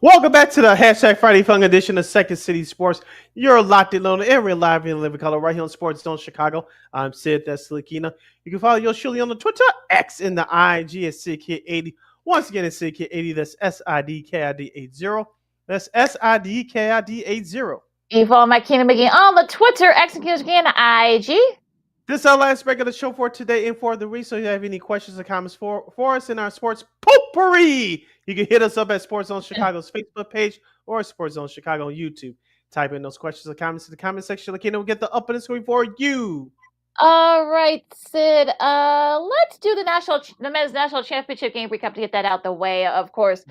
[SPEAKER 1] Welcome back to the hashtag Friday Fun edition of Second City Sports. You're locked in, loaded, and we're live in living color right here on Sports Zone Chicago. I'm Sid, that's LaKeena. You can follow yours truly on the Twitter, X, and the IG at SidKid80. Once again, it's SidKid80. That's SIDKID80. That's SIDKID80.
[SPEAKER 2] You follow McGee McGee on the Twitter, X and again, IG.
[SPEAKER 1] This is our last break of the show for today and for the week. So if you have any questions or comments for us in our sports potpourri, you can hit us up at Sports Zone Chicago's Facebook page or Sports Zone Chicago on YouTube. Type in those questions or comments in the comment section. LaKeena will get the up on the screen for you.
[SPEAKER 2] All right, Sid. Let's do the men's national championship game recap to get that out the way. Of course,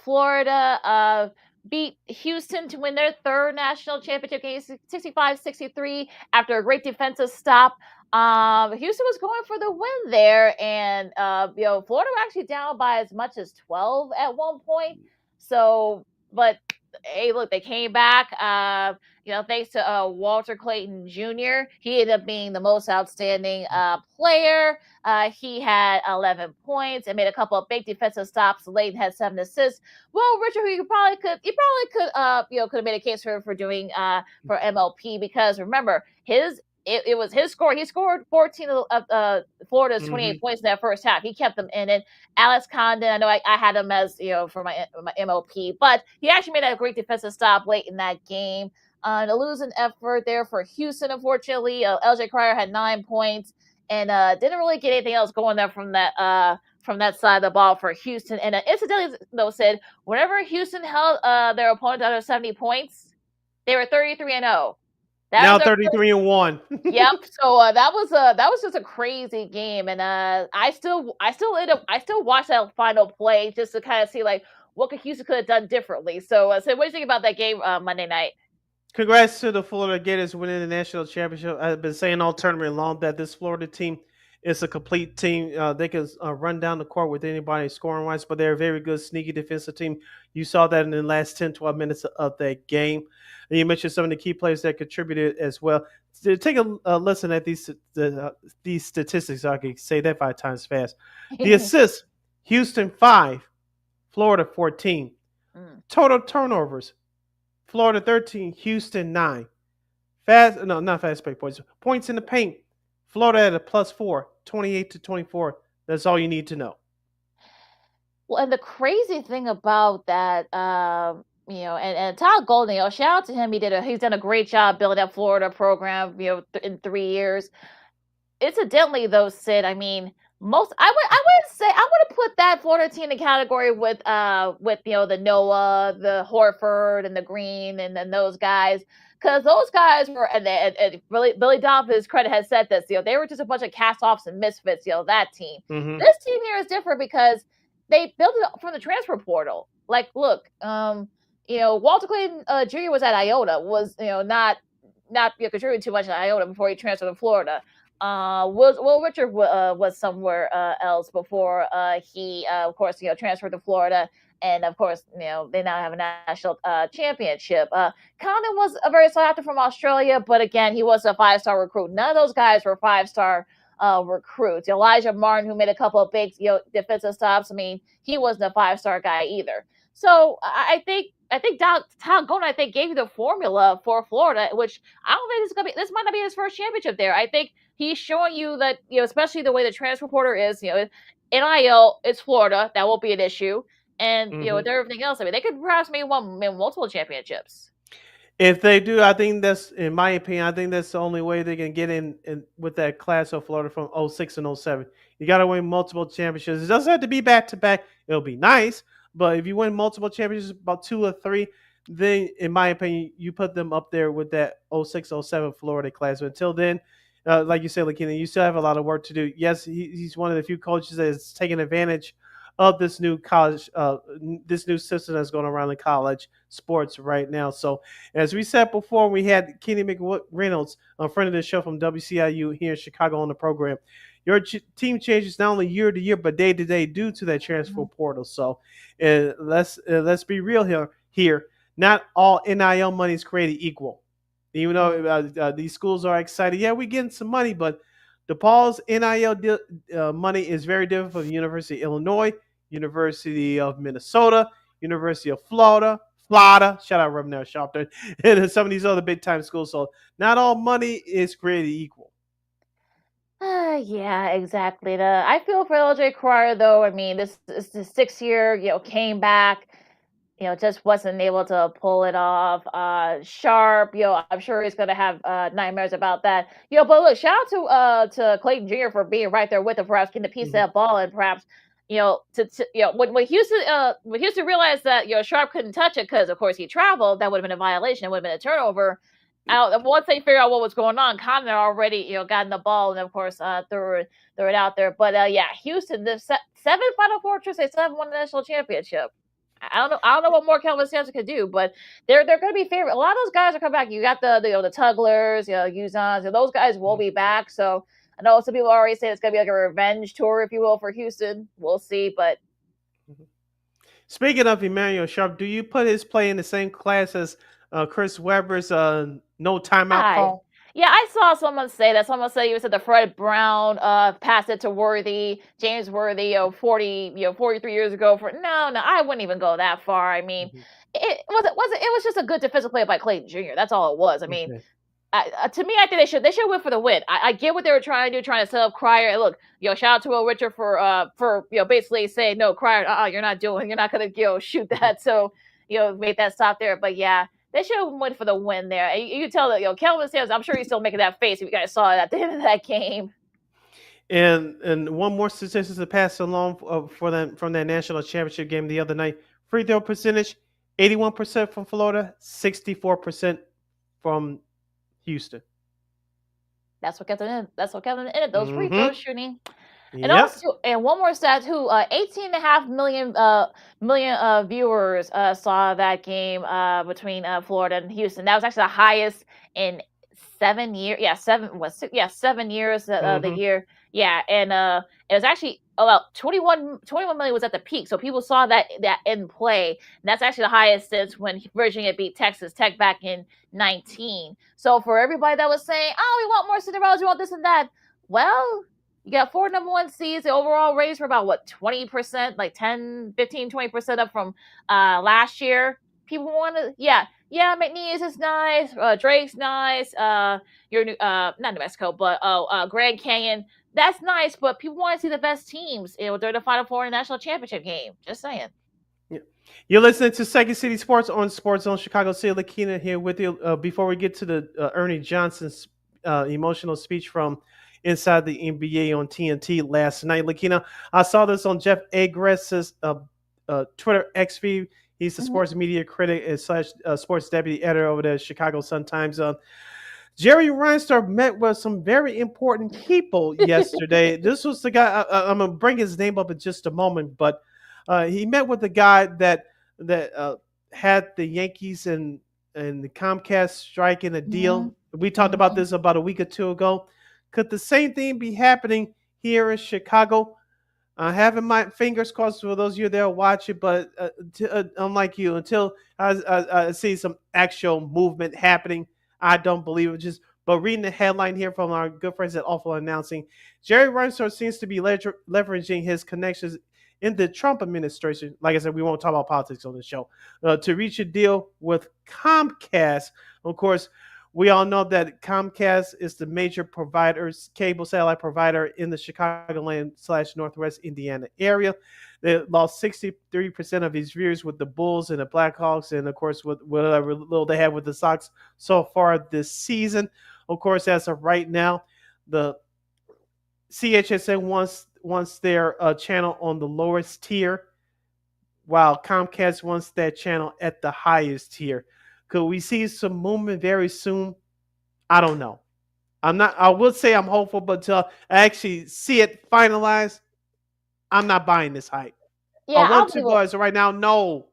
[SPEAKER 2] Florida beat Houston to win their third national championship game, 65-63, after a great defensive stop. Houston was going for the win there, and Florida were actually down by as much as 12 at one point. So, but hey, look, they came back. Thanks to Walter Clayton Jr. He ended up being the most outstanding player. He had 11 points and made a couple of big defensive stops. Layton had 7 assists. Well, Richard, who you probably could have made a case for doing for MLP, because remember it was his score. He scored 14 of Florida's 28 points in that first half. He kept them in it. Alex Condon, I know I had him as for my MLP, but he actually made a great defensive stop late in that game. A losing effort there for Houston, unfortunately. LJ Cryer had 9 points and didn't really get anything else going there from that side of the ball for Houston. And incidentally, though, Sid, whenever Houston held their opponent under 70 points, they were 33-0.
[SPEAKER 1] Now 33-1.
[SPEAKER 2] Yep. So that was just a crazy game, and I still watch that final play just to kind of see like what Houston could have done differently. So, what do you think about that game Monday night?
[SPEAKER 1] Congrats to the Florida Gators winning the national championship. I've been saying all tournament long that this Florida team is a complete team. They can run down the court with anybody scoring-wise, but they're a very good, sneaky defensive team. You saw that in the last 10, 12 minutes of that game. And you mentioned some of the key players that contributed as well. So take a listen at these statistics. So I can say that 5 times fast. The assists, Houston 5, Florida 14. Total turnovers, Florida 13, Houston 9. Not fast break points. Points in the paint, Florida at a +4, 28-24. That's all you need to know.
[SPEAKER 2] Well, and the crazy thing about that, and Todd Golden, shout out to him. He's done a great job building that Florida program, in 3 years. Incidentally, though, Sid, I mean, I would put that Florida team in the category with the Noah, the Horford, and the Green, and then those guys, because those guys were, and really Billy Donovan's credit has said this, they were just a bunch of cast-offs and misfits, that team. This team here is different because they built it from the transfer portal. Like, look, Walter Clayton Jr. was at Iota, was not contributing too much at Iota before he transferred to Florida. Will Richard was somewhere else before he, of course, transferred to Florida, and of course, they now have a national championship. Condon was a very sought after from Australia, but again, he was a 5-star recruit. None of those guys were 5-star recruits. Elijah Martin, who made a couple of big defensive stops, I mean, he wasn't a 5-star guy either. So I think Todd Golden, gave you the formula for Florida, which I don't think this might not be his first championship there. I think he's showing you that, especially the way the transfer portal is, NIL, it's Florida, that won't be an issue. And, with everything else, I mean, they could perhaps maybe win multiple championships.
[SPEAKER 1] If they do, I think that's, in my opinion, I think that's the only way they can get in with that class of Florida from 06 and 07. You got to win multiple championships. It doesn't have to be back-to-back. It'll be nice. But if you win multiple championships, about 2 or 3, then, in my opinion, you put them up there with that 06, 07 Florida class. But until then, like you said, LaKeena, you still have a lot of work to do. Yes, he's one of the few coaches that is taking advantage of this new college, this new system that's going around in college sports right now. So, as we said before, we had Kenny McReynolds, a friend of the show from WCIU here in Chicago, on the program. Your team changes not only year to year, but day to day due to that transfer portal. So, let's be real here. Not all NIL money is created equal. Even though these schools are excited, yeah, we're getting some money, but DePaul's NIL money is very different from the University of Illinois, University of Minnesota, University of Florida, shout out Reverend Sharpton, and some of these other big-time schools. So not all money is created equal.
[SPEAKER 2] Yeah, exactly. I feel for LJ Cryer, though. I mean, this is the 6th year, came back, just wasn't able to pull it off. Sharp, I'm sure he's going to have nightmares about that. But look, shout out to Clayton Jr. for being right there with him, perhaps getting a piece of that ball, and perhaps, when Houston realized that, Sharp couldn't touch it because, of course, he traveled, that would have been a violation. It would have been a turnover. Once they figured out what was going on, Condon already, gotten the ball, and of course, threw it out there. But yeah, Houston, the 7 Final Four trips, they still haven't won the national championship. I don't know what more Kelvin Sampson could do, but they're going to be favorite. A lot of those guys are coming back. You got the Tugglers, Uzons, those guys will be back. So I know some people already say it's going to be like a revenge tour, if you will, for Houston. We'll see, but
[SPEAKER 1] Speaking of Emmanuel Sharp, do you put his play in the same class as Chris Webber's no timeout
[SPEAKER 2] hi.
[SPEAKER 1] call?
[SPEAKER 2] Yeah, I saw someone say that. Someone said you said the Fred Brown passed it to Worthy, James Worthy, 43 years ago. No, I wouldn't even go that far. I mean, it was just a good defensive play by Clayton Jr. That's all it was. I mean, to me, I think they should win for the win. I get what they were trying to do, trying to set up Crier. And look, shout out to Will Richard for basically saying no, Crier, you're not gonna shoot that. So make that stop there. But yeah, they should have went for the win there. And you can tell that Kelvin Sampson, I'm sure he's still making that face if you guys saw it at the end of that game.
[SPEAKER 1] And one more statistic to pass along for them from that national championship game the other night. Free throw percentage, 81% from Florida, 64% from Houston.
[SPEAKER 2] That's what kept them in. That's what kept them in it. Those free throws shooting. And
[SPEAKER 1] Yep.
[SPEAKER 2] also, and one more stat too, 18.5 million viewers saw that game between Florida and Houston. That was actually the highest in 7 years. Yeah, 7 years the year. Yeah, and it was actually about 21 million was at the peak. So people saw that in play. And that's actually the highest since when Virginia beat Texas Tech back in 19. So for everybody that was saying, oh, we want more Cinderellas, we want this and that. Well, you got 4 number 1 seeds. The overall raise for about 20%, like 10, 15, 20% up from last year. People want to, McNeese is nice. Drake's nice. Your new, not New Mexico, but Grand Canyon. That's nice, but people want to see the best teams during the Final Four and National Championship game. Just saying.
[SPEAKER 1] Yeah. You're listening to Second City Sports on Sports Zone Chicago. Sia LaKeena here with you. Before we get to the Ernie Johnson's emotional speech from inside the NBA on TNT last night, LaKeena, I saw this on Jeff Agress's Twitter X feed. He's the sports media critic and / sports deputy editor over there at Chicago Sun-Times. Jerry Reinsdorf met with some very important people yesterday. This was the guy. I'm gonna bring his name up in just a moment, but he met with the guy that had the Yankees and the Comcast striking a deal. We talked about this about a week or two ago. Could the same thing be happening here in Chicago? Having my fingers crossed for those of you that watch it, but unlike you, until I see some actual movement happening, I don't believe it. But reading the headline here from our good friends at Awful Announcing, Jerry Reinsdorf seems to be leveraging his connections in the Trump administration. Like I said, we won't talk about politics on this show, to reach a deal with Comcast. Of course, we all know that Comcast is the major cable satellite provider in the Chicagoland / Northwest Indiana area. They lost 63% of his viewers with the Bulls and the Blackhawks, and of course, with whatever little they have with the Sox so far this season. Of course, as of right now, the CHSN wants their channel on the lowest tier, while Comcast wants that channel at the highest tier. Could we see some movement very soon? I don't know. I would say I'm hopeful, but until I actually see it finalized, I'm not buying this hype.
[SPEAKER 2] Yeah,
[SPEAKER 1] I want to go as of right now. No.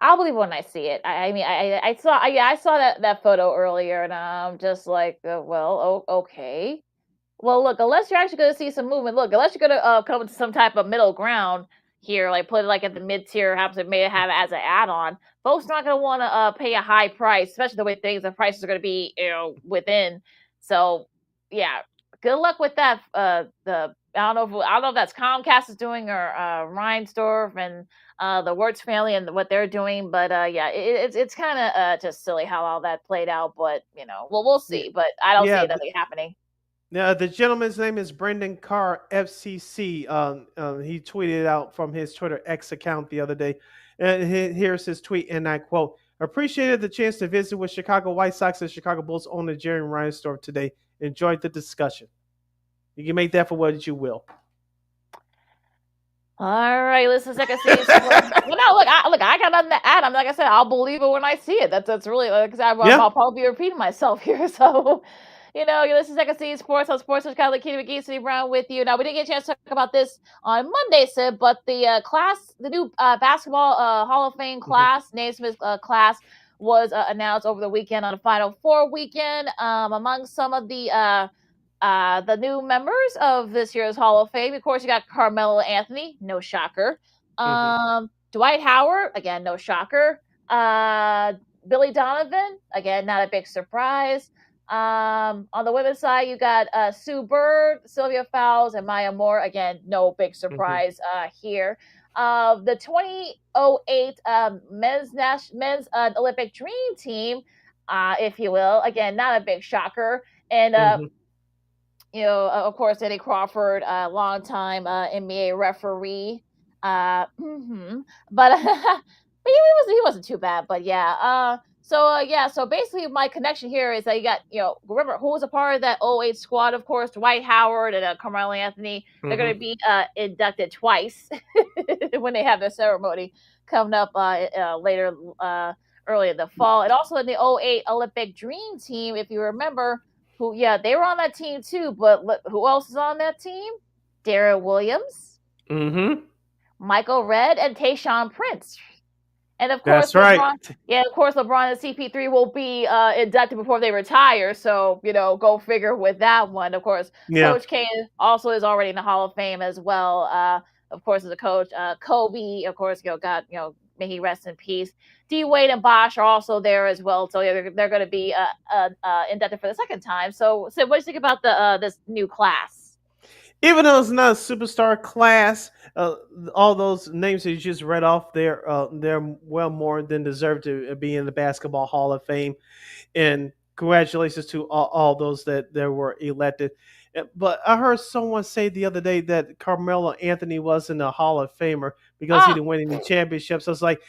[SPEAKER 2] I'll believe when I see it. I saw that photo earlier, and I'm just like, okay. Well, look, unless you're actually going to see some movement, unless you're going to come to some type of middle ground here, like put it like at the mid tier, perhaps it may have it as an add-on. Folks not going to want to pay a high price, especially the way the prices are going to be, within. So, yeah, good luck with that. I don't know if that's Comcast is doing or Reinsdorf and the Wirtz family and what they're doing, but it's kind of just silly how all that played out. But we'll see. But I don't see it nothing happening.
[SPEAKER 1] Now, the gentleman's name is Brendan Carr, FCC. He tweeted out from his Twitter X account the other day. And here's his tweet, and I quote, "Appreciated the chance to visit with Chicago White Sox and Chicago Bulls owner Jerry Reinsdorf today. Enjoyed the discussion." You can make that for what you will.
[SPEAKER 2] All right, listen, Second City Sports. I got nothing to add. Like I said, I'll believe it when I see it. That's really, like I said, I'll probably be repeating myself here. So, This is Second City Sports on Sports with LaKeena, McGee, Sidney Brown with you. Now, we didn't get a chance to talk about this on Monday, Sid, but the new basketball Hall of Fame class, Naismith class, was announced over the weekend on the Final Four weekend. Among some of the new members of this year's Hall of Fame, of course, you got Carmelo Anthony, no shocker. Dwight Howard, again, no shocker. Billy Donovan, again, not a big surprise. On the women's side, you got Sue Bird, Sylvia Fowles, and Maya Moore. Again, no big surprise here. The 2008 men's Olympic Dream Team, if you will, again, not a big shocker. And of course, Eddie Crawford, longtime NBA referee. But he wasn't too bad. But yeah. So basically, my connection here is that you got, remember who was a part of that 2008 squad? Of course, Dwight Howard and Carmelo Anthony. They're going to be inducted twice when they have their ceremony coming up later, early in the fall. And also in the 2008 Olympic Dream Team, if you remember, they were on that team too. But who else is on that team? Darren Williams, Michael Redd, and Tayshaun Prince. And of course,
[SPEAKER 1] that's right.
[SPEAKER 2] LeBron and CP3 will be inducted before they retire. So, go figure with that one. Of course, Coach K also is already in the Hall of Fame as well. Of course, as a coach, Kobe, of course, may he rest in peace. D Wade and Bosh are also there as well. So they're going to be inducted for the second time. So what do you think about this new class?
[SPEAKER 1] Even though it's not a superstar class, all those names that you just read off, they're well more than deserved to be in the Basketball Hall of Fame. And congratulations to all those that were elected. But I heard someone say the other day that Carmelo Anthony wasn't a Hall of Famer because he didn't win any championships. So it's like,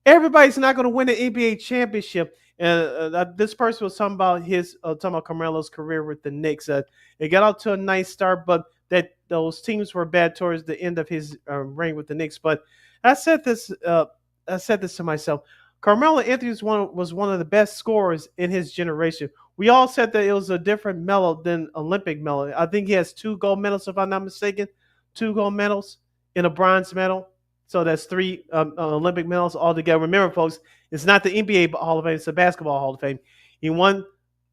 [SPEAKER 1] everybody's not going to win an NBA championship. And this person was talking about Carmelo's career with the Knicks. It got out to a nice start, but that those teams were bad towards the end of his reign with the Knicks. But I said this to myself. Carmelo Anthony was one of the best scorers in his generation. We all said that it was a different Melo than Olympic Melo. I think he has 2 gold medals, if I'm not mistaken. 2 gold medals and a bronze medal. So that's 3 Olympic medals altogether. Remember, folks, it's not the NBA Hall of Fame. It's the Basketball Hall of Fame. He won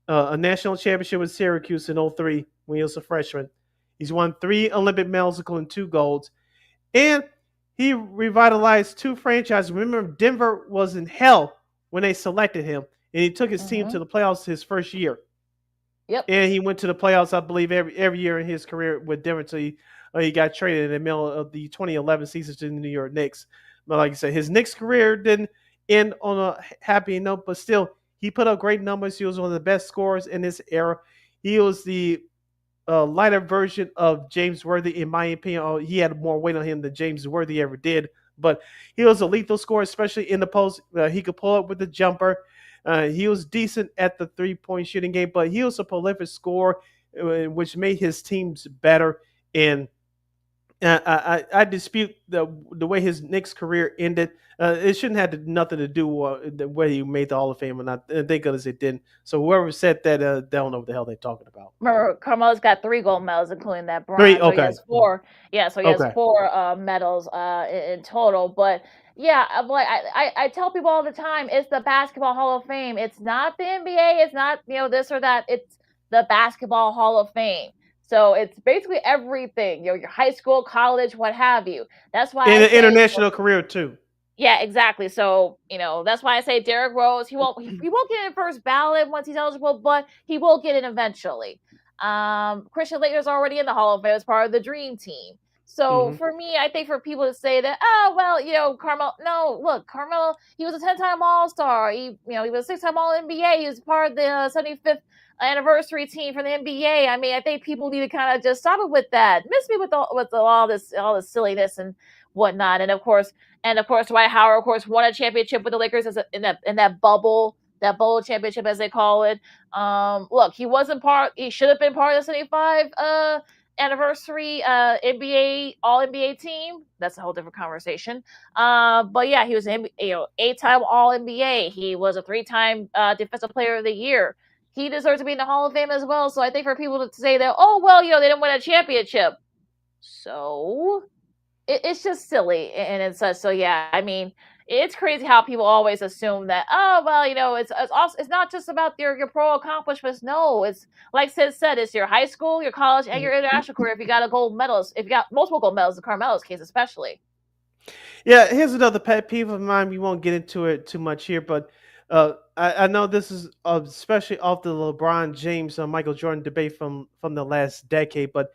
[SPEAKER 1] a national championship with Syracuse in 2003 when he was a freshman. He's won 3 Olympic medals, including 2 golds. And he revitalized 2 franchises. Remember, Denver was in hell when they selected him. And he took his team to the playoffs his first year.
[SPEAKER 2] Yep.
[SPEAKER 1] And he went to the playoffs, I believe, every year in his career with Denver until he got traded in the middle of the 2011 season to the New York Knicks. But like I said, his Knicks career didn't end on a happy note, but still, he put up great numbers. He was one of the best scorers in this era. He was the lighter version of James Worthy, in my opinion. He had more weight on him than James Worthy ever did, but he was a lethal scorer, especially in the post. He could pull up with the jumper. He was decent at the 3-point shooting game, but he was a prolific scorer, which made his teams better. And I dispute the way his Knicks career ended. It shouldn't have nothing to do with the way he made the Hall of Fame or not. Thank goodness it didn't. So whoever said that, they don't know what the hell they're talking about.
[SPEAKER 2] Remember, Carmelo's got 3 gold medals, including that bronze.
[SPEAKER 1] 3, okay.
[SPEAKER 2] So he has 4. Yeah, so he has 4 medals in total. But yeah, I tell people all the time, it's the Basketball Hall of Fame. It's not the NBA. It's not this or that. It's the Basketball Hall of Fame. So it's basically everything, your high school, college, what have you. That's why
[SPEAKER 1] an international career too.
[SPEAKER 2] Yeah, exactly. So, that's why I say Derrick Rose, he won't get in first ballot once he's eligible, but he will get in eventually. Christian Laettner's already in the Hall of Fame as part of the Dream Team. So for me, I think for people to say that, Carmelo, no, look, Carmelo, he was a 10-time All-Star. He was a 6-time All-NBA. He was part of the 75th anniversary team for the NBA. I mean, I think people need to kind of just stop it with that. Miss me with all this silliness and whatnot. And of course, Dwight Howard, of course, won a championship with the Lakers in that bubble championship, as they call it. Look, he should have been part of the 75 anniversary NBA All-NBA team. That's a whole different conversation. But yeah, he was an 8-time All-NBA. He was a 3-time Defensive Player of the Year. he deserves to be in the Hall of Fame as well. So I think for people to say that, oh well, they didn't win a championship, so it's just silly and such. So yeah, I mean, it's crazy how people always assume that, oh well, it's also, it's not just about your pro accomplishments. No, it's like Sid said, it's your high school, your college, and your international career. If you got if you got multiple gold medals, in Carmelo's case especially.
[SPEAKER 1] Yeah, here's another pet peeve of mine. We won't get into it too much here, but I know this is especially off the LeBron James Michael Jordan debate from the last decade. But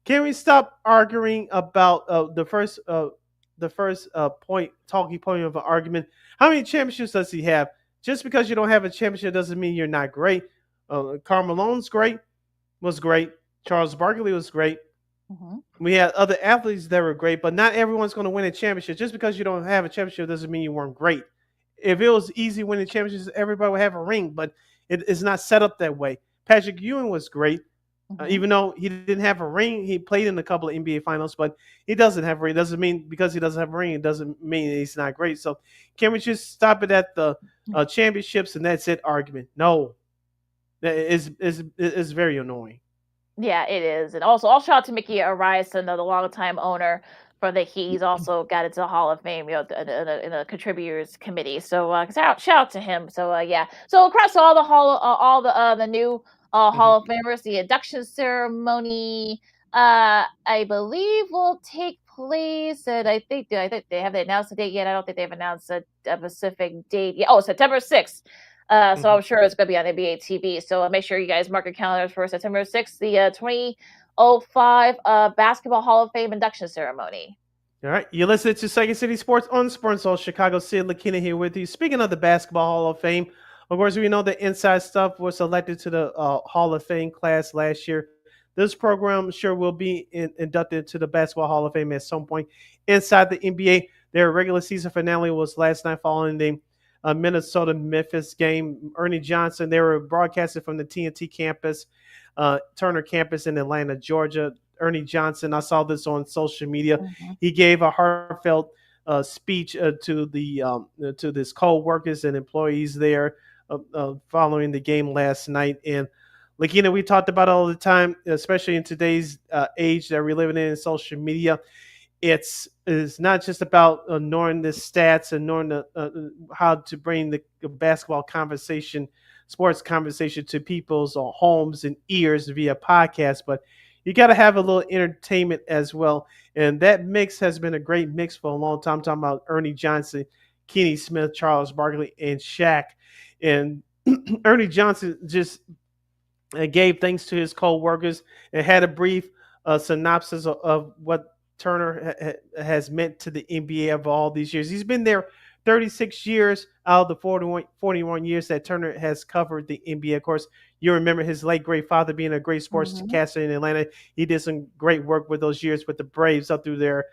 [SPEAKER 1] can we stop arguing about the first talking point of an argument? How many championships does he have? Just because you don't have a championship doesn't mean you're not great. Carmelo's was great. Charles Barkley was great. We had other athletes that were great, but not everyone's going to win a championship. Just because you don't have a championship doesn't mean you weren't great. If it was easy winning championships, everybody would have a ring, but it's not set up that way. Patrick Ewing was great. Even though he didn't have a ring, he played in a couple of NBA finals, but he doesn't have a ring. It doesn't mean because he doesn't have a ring, it doesn't mean he's not great. So can we just stop it at the championships and that's it argument? No. It's very annoying.
[SPEAKER 2] Yeah, it is. And also, I'll shout out to Mickey Ariason, the longtime owner for the Heat. He's also got into the Hall of Fame, in a contributors committee. So shout out to him. So yeah. So across all the new Hall of Famers, the induction ceremony, I believe will take place. And I think they haven't announced the date yet. I don't think they've announced a specific date yet. Oh, September 6th. So I'm sure it's going to be on NBA TV. So make sure you guys mark your calendars for September 6th, the 2005 Basketball Hall of Fame induction ceremony.
[SPEAKER 1] All right. You're listening to Second City Sports on Sports All Chicago. Sid LaKeena here with you. Speaking of the Basketball Hall of Fame, of course, we know the inside stuff was selected to the Hall of Fame class last year. This program sure will be inducted to the Basketball Hall of Fame at some point inside the NBA. Their regular season finale was last night following the Minnesota-Memphis game. Ernie Johnson, they were broadcasted from the TNT campus, Turner campus in Atlanta, Georgia. Ernie Johnson, I saw this on social media. He gave a heartfelt speech to his co-workers and employees there following the game last night. And LaKeena, we talked about it all the time, especially in today's age that we're living in social media. It's not just about knowing the stats and knowing how to bring the basketball conversation, sports conversation to people's homes and ears via podcast, but you got to have a little entertainment as well. And that mix has been a great mix for a long time. I'm talking about Ernie Johnson, Kenny Smith, Charles Barkley, and Shaq. And Ernie Johnson just gave thanks to his co-workers and had a brief synopsis of what Turner has meant to the NBA of all these years. He's been there 36 years out of the 41 years that Turner has covered the NBA. Of course, you remember his late great father being a great sportscaster in Atlanta. He did some great work with those years with the Braves up through they're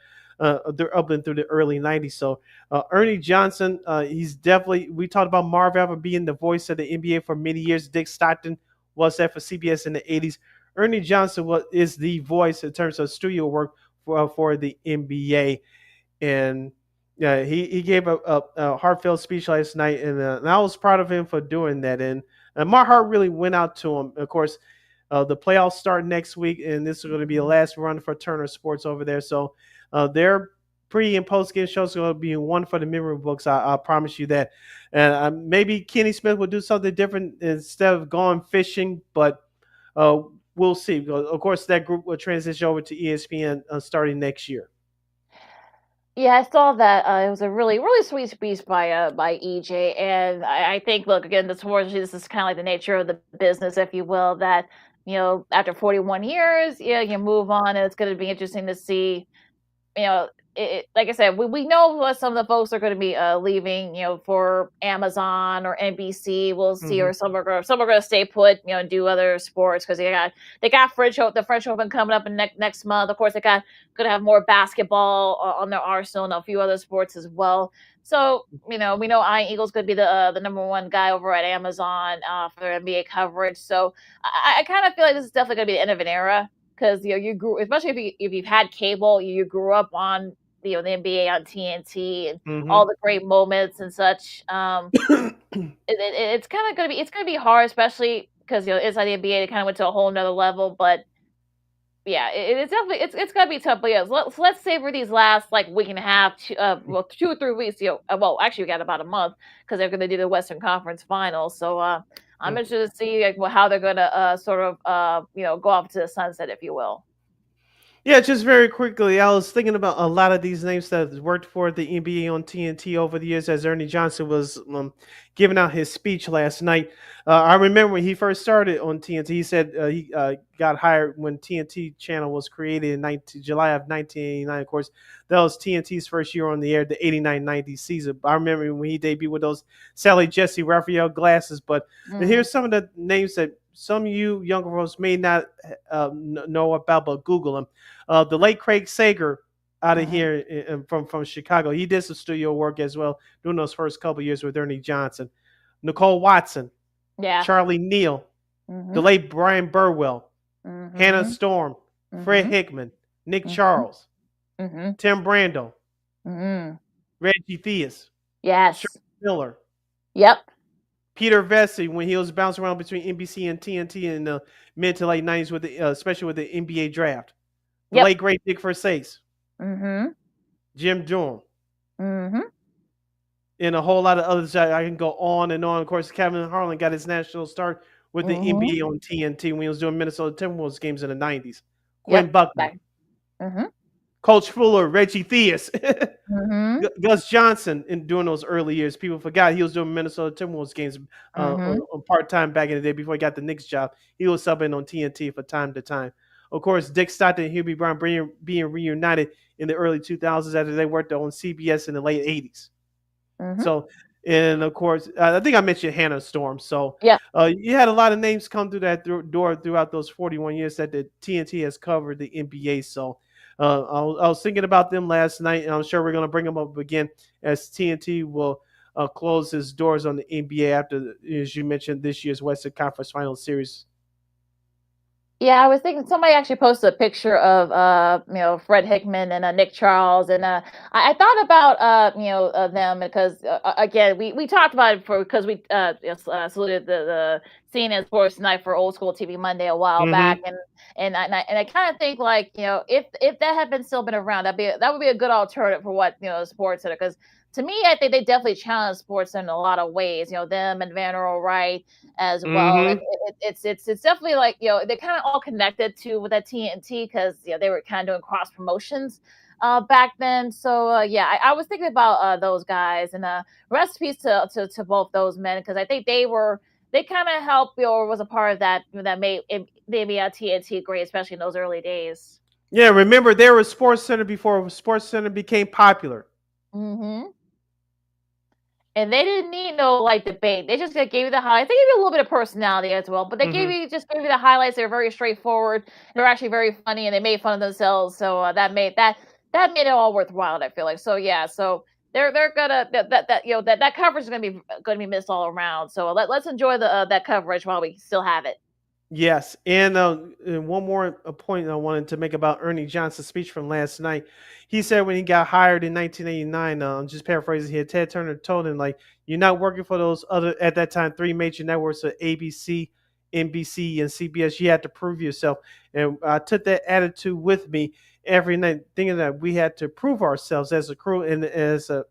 [SPEAKER 1] up and through the early 90s. So Ernie Johnson, he's definitely, we talked about Marv Albert being the voice of the NBA for many years. Dick Stockton was that for CBS in the 80s. Ernie Johnson is the voice in terms of studio work for the NBA. And he gave a heartfelt speech last night, and I was proud of him for doing that. And my heart really went out to him. Of course, the playoffs start next week, and this is going to be the last run for Turner Sports over there. So their pre and post game shows are going to be one for the memory books. I promise you that. And maybe Kenny Smith will do something different instead of going fishing, but we'll see. Of course, that group will transition over to ESPN starting next year.
[SPEAKER 2] Yeah, I saw that. It was a really, really sweet speech by EJ, and I think, look, again, this is kind of like the nature of the business, if you will. That after 41 years, you move on, and it's going to be interesting to see. Like I said, we know what some of the folks are going to be leaving, for Amazon or NBC. We'll see, or some are going to stay put, and do other sports because they got the French Open coming up in next month. Of course, going to have more basketball on their arsenal and a few other sports as well. So we know Ian Eagle's going to be the number one guy over at Amazon for their NBA coverage. So I kind of feel like this is definitely going to be the end of an era because you grew, especially if you've had cable, you grew up on the NBA on TNT and all the great moments and such. It's kind of going to be hard, especially because inside the NBA, they kind of went to a whole nother level. But yeah, it's definitely it's gonna be tough. But yeah, let's savor these last like week and a half, 2 or 3 weeks. Well, actually, we got about a month because they're gonna do the Western Conference Finals. So I'm interested to see how they're gonna sort of go off to the sunset, if you will.
[SPEAKER 1] Yeah, just very quickly, I was thinking about a lot of these names that worked for the NBA on TNT over the years as Ernie Johnson was giving out his speech last night. I remember when he first started on TNT, he said he got hired when TNT channel was created in July of 1989. Of course, that was TNT's first year on the air, the 89-90 season. I remember when he debuted with those Sally Jesse Raphael glasses. But here's some of the names that some of you younger folks may not know about, but Google them. The late Craig Sager out of here from Chicago. He did some studio work as well during those first couple of years with Ernie Johnson. Nicole Watson.
[SPEAKER 2] Yeah.
[SPEAKER 1] Charlie Neal. The late Brian Burwell. Hannah Storm. Fred Hickman. Nick Charles. Tim Brando. Reggie Theus.
[SPEAKER 2] Yes.
[SPEAKER 1] Shirley Miller.
[SPEAKER 2] Yep.
[SPEAKER 1] Peter Vesey, when he was bouncing around between NBC and TNT in the mid to late 90s, with especially with the NBA draft. The late great Dick Versace. Jim Durham. And a whole lot of others. I can go on and on. Of course, Kevin Harlan got his national start with the NBA on TNT when he was doing Minnesota Timberwolves games in the 90s. Quinn Buckner. Coach Fuller, Reggie Theus. Gus Johnson during those early years. People forgot he was doing Minnesota Timberwolves games on part-time back in the day before he got the Knicks job. He was subbing on TNT from time to time. Of course, Dick Stockton and Hubie Brown being reunited in the early 2000s after they worked on CBS in the late 80s. So, and of course, I think I mentioned Hannah Storm. So, you had a lot of names come through that door throughout those 41 years that the TNT has covered the NBA. So, I was thinking about them last night, and I'm sure we're going to bring them up again as TNT will close its doors on the NBA after, as you mentioned, this year's Western Conference Final Series.
[SPEAKER 2] Yeah, I was thinking somebody actually posted a picture of Fred Hickman and Nick Charles, and I thought about them because again we talked about it because we saluted the CNN Sports Night for Old School TV Monday a while back, and I kind of think like if that had still been around, that would be a good alternative for what Sports Center, because to me, I think they definitely challenge sports in a lot of ways. Them and Van Earl Wright as well. It's definitely like they're kind of all connected with that TNT because they were kind of doing cross promotions back then. So I was thinking about those guys, and recipes to both those men, because I think they kind of helped or was a part of that made TNT great, especially in those early days.
[SPEAKER 1] Yeah, remember they were Sports Center before Sports Center became popular.
[SPEAKER 2] And they didn't need no debate. They just gave you the highlights. They gave you a little bit of personality as well, but they gave you the highlights. They were very straightforward. They were actually very funny, and they made fun of themselves. So that made it all worthwhile, I feel like. So yeah, so they're gonna that coverage is gonna be missed all around. So let's enjoy that coverage while we still have it.
[SPEAKER 1] Yes, and one more point I wanted to make about Ernie Johnson's speech from last night. He said when he got hired in 1989, I'm just paraphrasing here, Ted Turner told him, like, you're not working for those other, at that time, 3 major networks of ABC, NBC, and CBS. You had to prove yourself. And I took that attitude with me every night, thinking that we had to prove ourselves as a crew and as a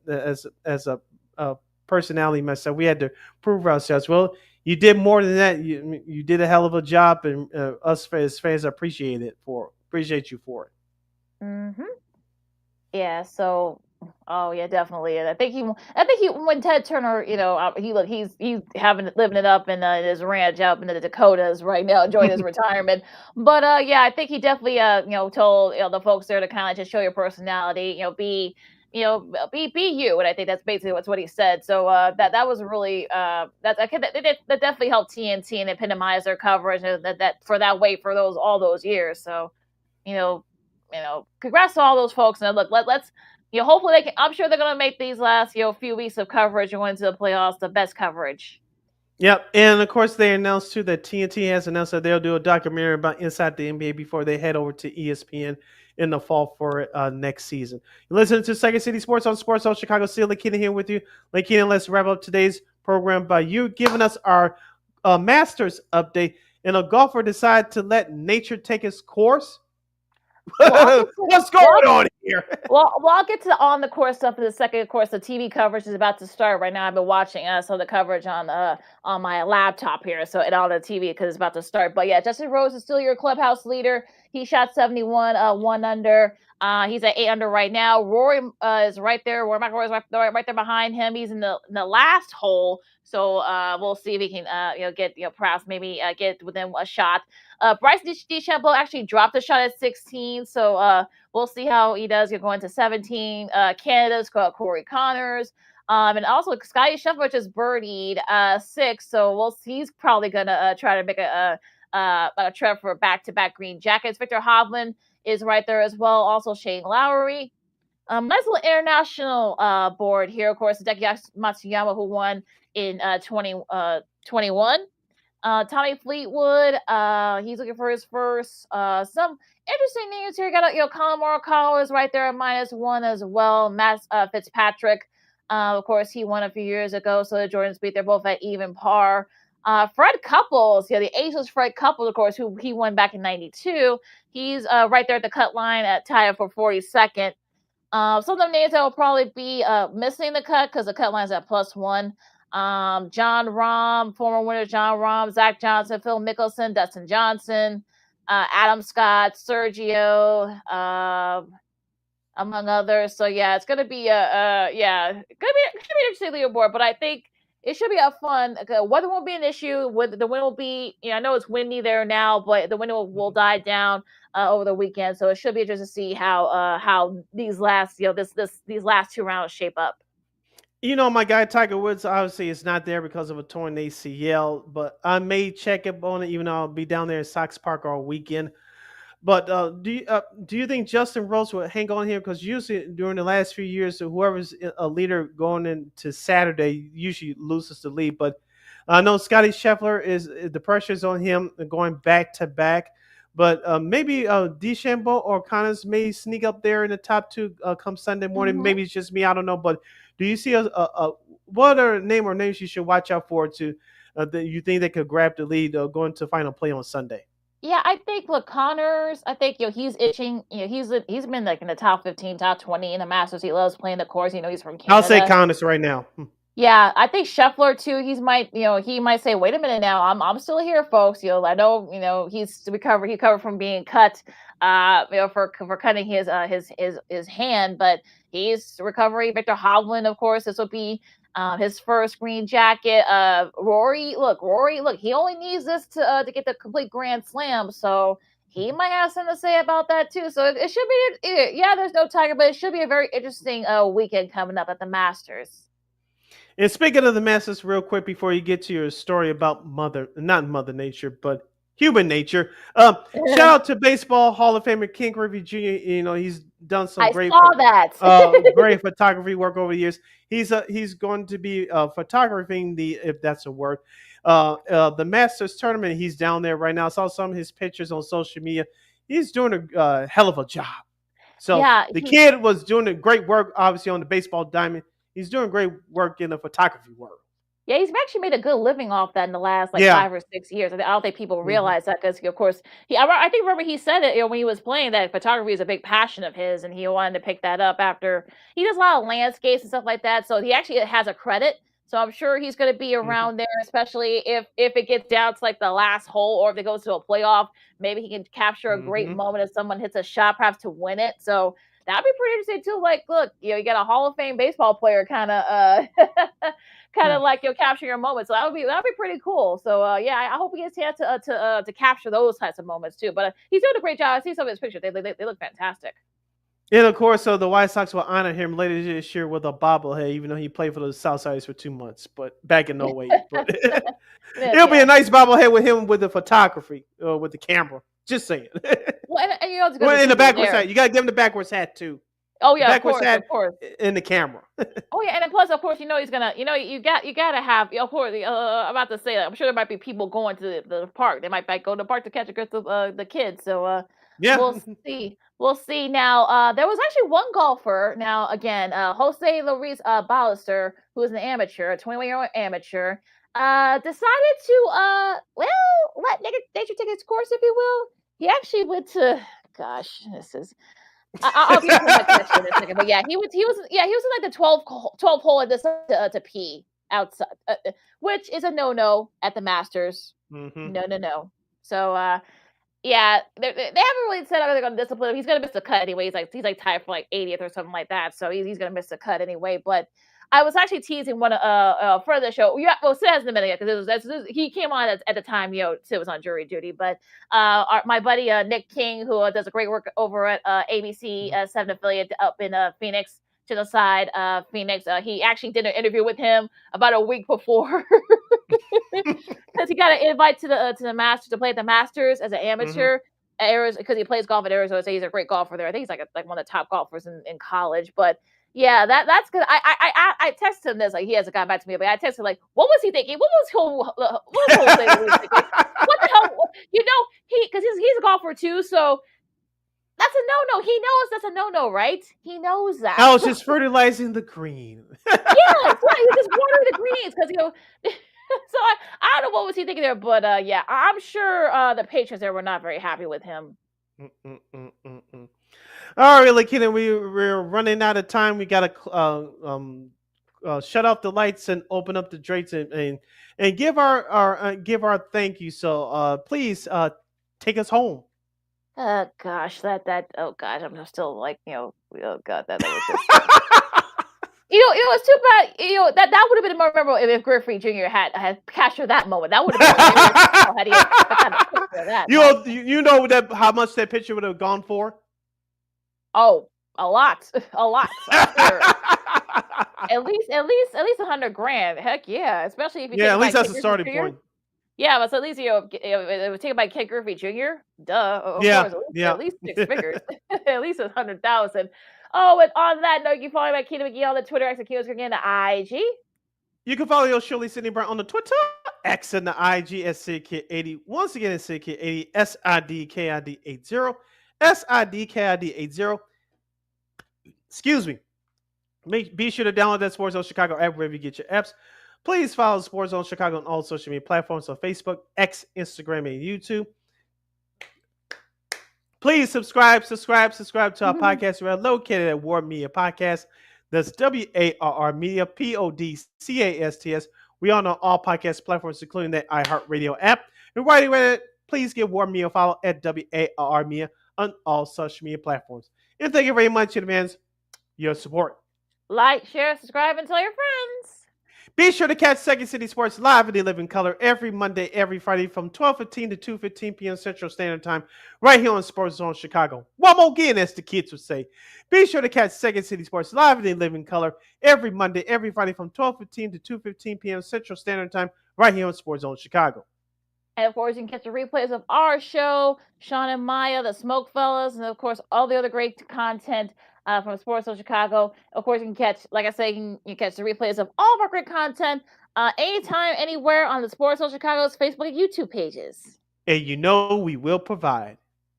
[SPEAKER 1] personality myself. We had to prove ourselves. Well, you did more than that. You did a hell of a job, and us as fans appreciate you for it.
[SPEAKER 2] Yeah. So, oh yeah, definitely. And I think he when Ted Turner, he's living it up in his ranch out in the Dakotas right now, enjoying his retirement. But I think he definitely told the folks there to kind of just show your personality, be you, and I think that's basically what he said. So that was really that definitely helped TNT and epitomize their coverage that for that wait for all those years. So congrats to all those folks, and look, let's hopefully they can. I'm sure they're gonna make these last few weeks of coverage and going to the playoffs the best coverage.
[SPEAKER 1] Yep, and of course they announced too that TNT has announced that they'll do a documentary about inside the NBA before they head over to ESPN in the fall for next season. You're listening to Second City Sports on Sports Zone Chicago. Still LaKeena here with you. LaKeena, let's wrap up today's program by you giving us our Masters update, and a golfer decided to let nature take its course.
[SPEAKER 2] Well,
[SPEAKER 1] What's going on here?
[SPEAKER 2] Well, I'll get to the on the course stuff in a second. Of course, the TV coverage is about to start right now. I've been watching some of the coverage on my laptop here, so and on the TV because it's about to start. But yeah, Justin Rose is still your clubhouse leader. He shot 71, 1 under. He's at 8 under right now. Rory is right there. Rory McIlroy is right there behind him. He's in the last hole, so we'll see if he can get perhaps maybe get within a shot. Bryce DeChambeau actually dropped a shot at 16, so we'll see how he does. You're going to 17. Canada's got Corey Connors. And also Scotty Scheffler just birdied 6, so we'll see. He's probably gonna try to make a trip for back-to-back green jackets. Victor Hovland is right there as well. Also Shane Lowry. Nice little international board here. Of course, Hideki Matsuyama, who won in 2021. Tommy Fleetwood, he's looking for his first. Some interesting names here. Got Colin Morikawa is right there at -1 as well. Matt Fitzpatrick, of course, he won a few years ago. So the Jordan Spieth, they're both at even par. Fred Couples, the ageless Fred Couples, of course, who he won back in '92. He's right there at the cut line at tied for 42nd. Some of the names that will probably be missing the cut because the cut line's at +1. John Rahm, former winner John Rahm, Zach Johnson, Phil Mickelson, Dustin Johnson, Adam Scott, Sergio, among others. So yeah, it's gonna be it should be an interesting leaderboard, but I think it should be a fun. Weather won't be an issue. The wind will be, I know it's windy there now, but the wind will die down over the weekend. So it should be interesting to see how these last these last 2 rounds shape up.
[SPEAKER 1] My guy Tiger Woods obviously is not there because of a torn ACL, but I may check up on it, even though I'll be down there in Sox Park all weekend. But do you think Justin Rose will hang on here? Because usually during the last few years, whoever's a leader going into Saturday usually loses the lead. But I know Scotty Scheffler the pressure's on him going back to back. But maybe DeChambeau or Connors may sneak up there in the top 2 come Sunday morning.
[SPEAKER 2] Mhm.
[SPEAKER 1] Maybe it's just me. I don't know. But do you see what are names you should watch out for that you think they could grab the lead going to final play on Sunday?
[SPEAKER 2] Yeah, I think Connors. I think he's itching. He's been like in the top 15, top 20 in the Masters. He loves playing the course. He's from Canada.
[SPEAKER 1] I'll say Connors right now.
[SPEAKER 2] Yeah, I think Scheffler too. He might say, "Wait a minute now, I'm still here, folks." I know, he's recovered. He recovered from being cut, for cutting his hand, but he's recovering. Victor Hovland, of course, this will be his first green jacket. Rory, he only needs this to get the complete Grand Slam, so he might have something to say about that too. So it should be, there's no Tiger, but it should be a very interesting weekend coming up at the Masters.
[SPEAKER 1] And speaking of the Masters, real quick before you get to your story about not Mother Nature, but human nature. Shout out to Baseball Hall of Famer Ken Griffey Jr. He's done some great photography work over the years. He's going to be photographing if that's a word, the Masters tournament. He's down there right now. I saw some of his pictures on social media. He's doing a hell of a job. So the kid was doing a great work, obviously, on the baseball diamond. He's doing great work in the photography world.
[SPEAKER 2] Yeah, he's actually made a good living off that in the last 5 or 6 years. I don't think people realize that because, of course, remember he said it when he was playing that photography is a big passion of his, and he wanted to pick that up after he does a lot of landscapes and stuff like that. So he actually has a credit. So I'm sure he's going to be around there, especially if it gets down to like the last hole or if it goes to a playoff. Maybe he can capture a great moment if someone hits a shot, perhaps to win it. So that'd be pretty interesting too. Like, look, you got a Hall of Fame baseball player kind of like you'll capture your moments. So that'd be pretty cool. So I hope he gets a chance to capture those types of moments too. But he's doing a great job. I see some of his pictures; they look fantastic.
[SPEAKER 1] And of course, so the White Sox will honor him later this year with a bobblehead, even though he played for the Southsiders for 2 months, but back in 08. But it'll be a nice bobblehead with him with the photography, with the camera. Just saying.
[SPEAKER 2] And
[SPEAKER 1] in the backwards hat, you gotta give him the backwards hat too.
[SPEAKER 2] Oh yeah,
[SPEAKER 1] backwards
[SPEAKER 2] of
[SPEAKER 1] hat
[SPEAKER 2] course.
[SPEAKER 1] In the camera.
[SPEAKER 2] Oh yeah, and then plus, of course, he's gonna, you gotta have, of course. I'm about to say that I'm sure there might be people going to the park. They might go to the park to catch the kids. So we'll see. Now, there was actually one golfer. Now again, Jose Luis Ballester, who is an amateur, a 21-year-old amateur. decided to let nature take its course, if you will. He actually went to, gosh, this is. I'll get to my connection in a second, but yeah, he was in like the 12th hole and decided to pee outside, which is a no at the Masters.
[SPEAKER 1] Mm-hmm.
[SPEAKER 2] No. So yeah, they haven't really said how they're going to discipline him. He's going to miss the cut anyway. He's like tied for like 80th or something like that. So he's going to miss the cut anyway. But I was actually teasing one for the show. Yeah, well, Sid hasn't been yet because he came on at the time Sid was on jury duty. But my buddy Nick King, who does a great work over at ABC 7 affiliate up in Phoenix, to the side Phoenix, he actually did an interview with him about a week before because he got an invite to the Masters to play at the Masters as an amateur. Because he plays golf at Arizona, so he's a great golfer there. I think he's like one of the top golfers in college. But yeah, that's good. I texted him this, like he hasn't gotten back to me, but I texted him like, what was he thinking? What was he thinking? What the hell? Because he's a golfer too, so that's a no. He knows that's a no, right? He knows that.
[SPEAKER 1] I was just fertilizing the green.
[SPEAKER 2] Yeah, he's just watering the greens because So I don't know what was he thinking there, but yeah, I'm sure the patrons there were not very happy with him.
[SPEAKER 1] All right, LaKeena, we're running out of time. We gotta shut off the lights and open up the drapes and give our thank you. So please take us home.
[SPEAKER 2] Gosh, oh gosh, I'm still like oh god, that was just. It's too bad. That would have been more memorable if Griffey Jr. had captured that moment. That would have been had he captured that.
[SPEAKER 1] You know that how much that picture would have gone for?
[SPEAKER 2] Oh, a lot. Sure. at least $100,000. Heck yeah, especially if you
[SPEAKER 1] at least that's a starting point.
[SPEAKER 2] Yeah, but so at least it was taken by Ken Griffey Jr. Duh. Of course, at least 6 figures. At least 100,000. Oh, and on that note, you can follow me at LaKeena McGee on the Twitter, X, and the IG.
[SPEAKER 1] You can follow your Shirley Sidney Brown on the Twitter, X, and the IG at SidKid80. Once again, it's SidKid80, SIDKID80, SIDKID80. Excuse me. Be sure to download that Sports Zone Chicago app wherever you get your apps. Please follow Sports Zone Chicago on all social media platforms, on Facebook, X, Instagram, and YouTube. Please subscribe to our podcast. We're located at Warp Media Podcast. That's WARR Media, PODCASTS. We are on all podcast platforms, including the iHeartRadio app. And while you're at it, please give Warp Media a follow at WARR Media on all social media platforms. And thank you very much in advance for your support.
[SPEAKER 2] Like, share, subscribe, and tell your friends.
[SPEAKER 1] Be sure to catch Second City Sports live in the living color every Monday, every Friday from 12:15 to 2:15 p.m. Central Standard Time right here on Sports Zone Chicago. One more again, as the kids would say. Be sure to catch Second City Sports live in the living color every Monday, every Friday from 12:15 to 2:15 p.m. Central Standard Time right here on Sports Zone Chicago.
[SPEAKER 2] And of course, you can catch the replays of our show, Sean and Maya, the Smoke Fellas, and of course, all the other great content from Sports Zone Chicago. Of course, you can catch, like I say, you can catch the replays of all of our great content anytime, anywhere on the Sports Zone Chicago's Facebook and YouTube pages.
[SPEAKER 1] And we will provide.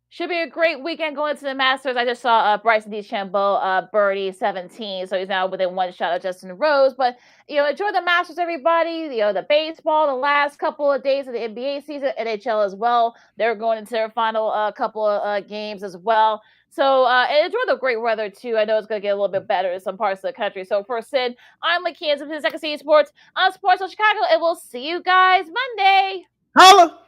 [SPEAKER 2] Should be a great weekend going to the Masters. I just saw Bryson DeChambeau birdie 17, so he's now within one shot of Justin Rose. But enjoy the Masters, everybody. The baseball, the last couple of days of the NBA season, NHL as well. They're going into their final couple of games as well. So enjoy the great weather too. I know it's going to get a little bit better in some parts of the country. So for Sid, I'm LaKeena from Second City Sports on Sports Zone Chicago, and we'll see you guys Monday.
[SPEAKER 1] Holla!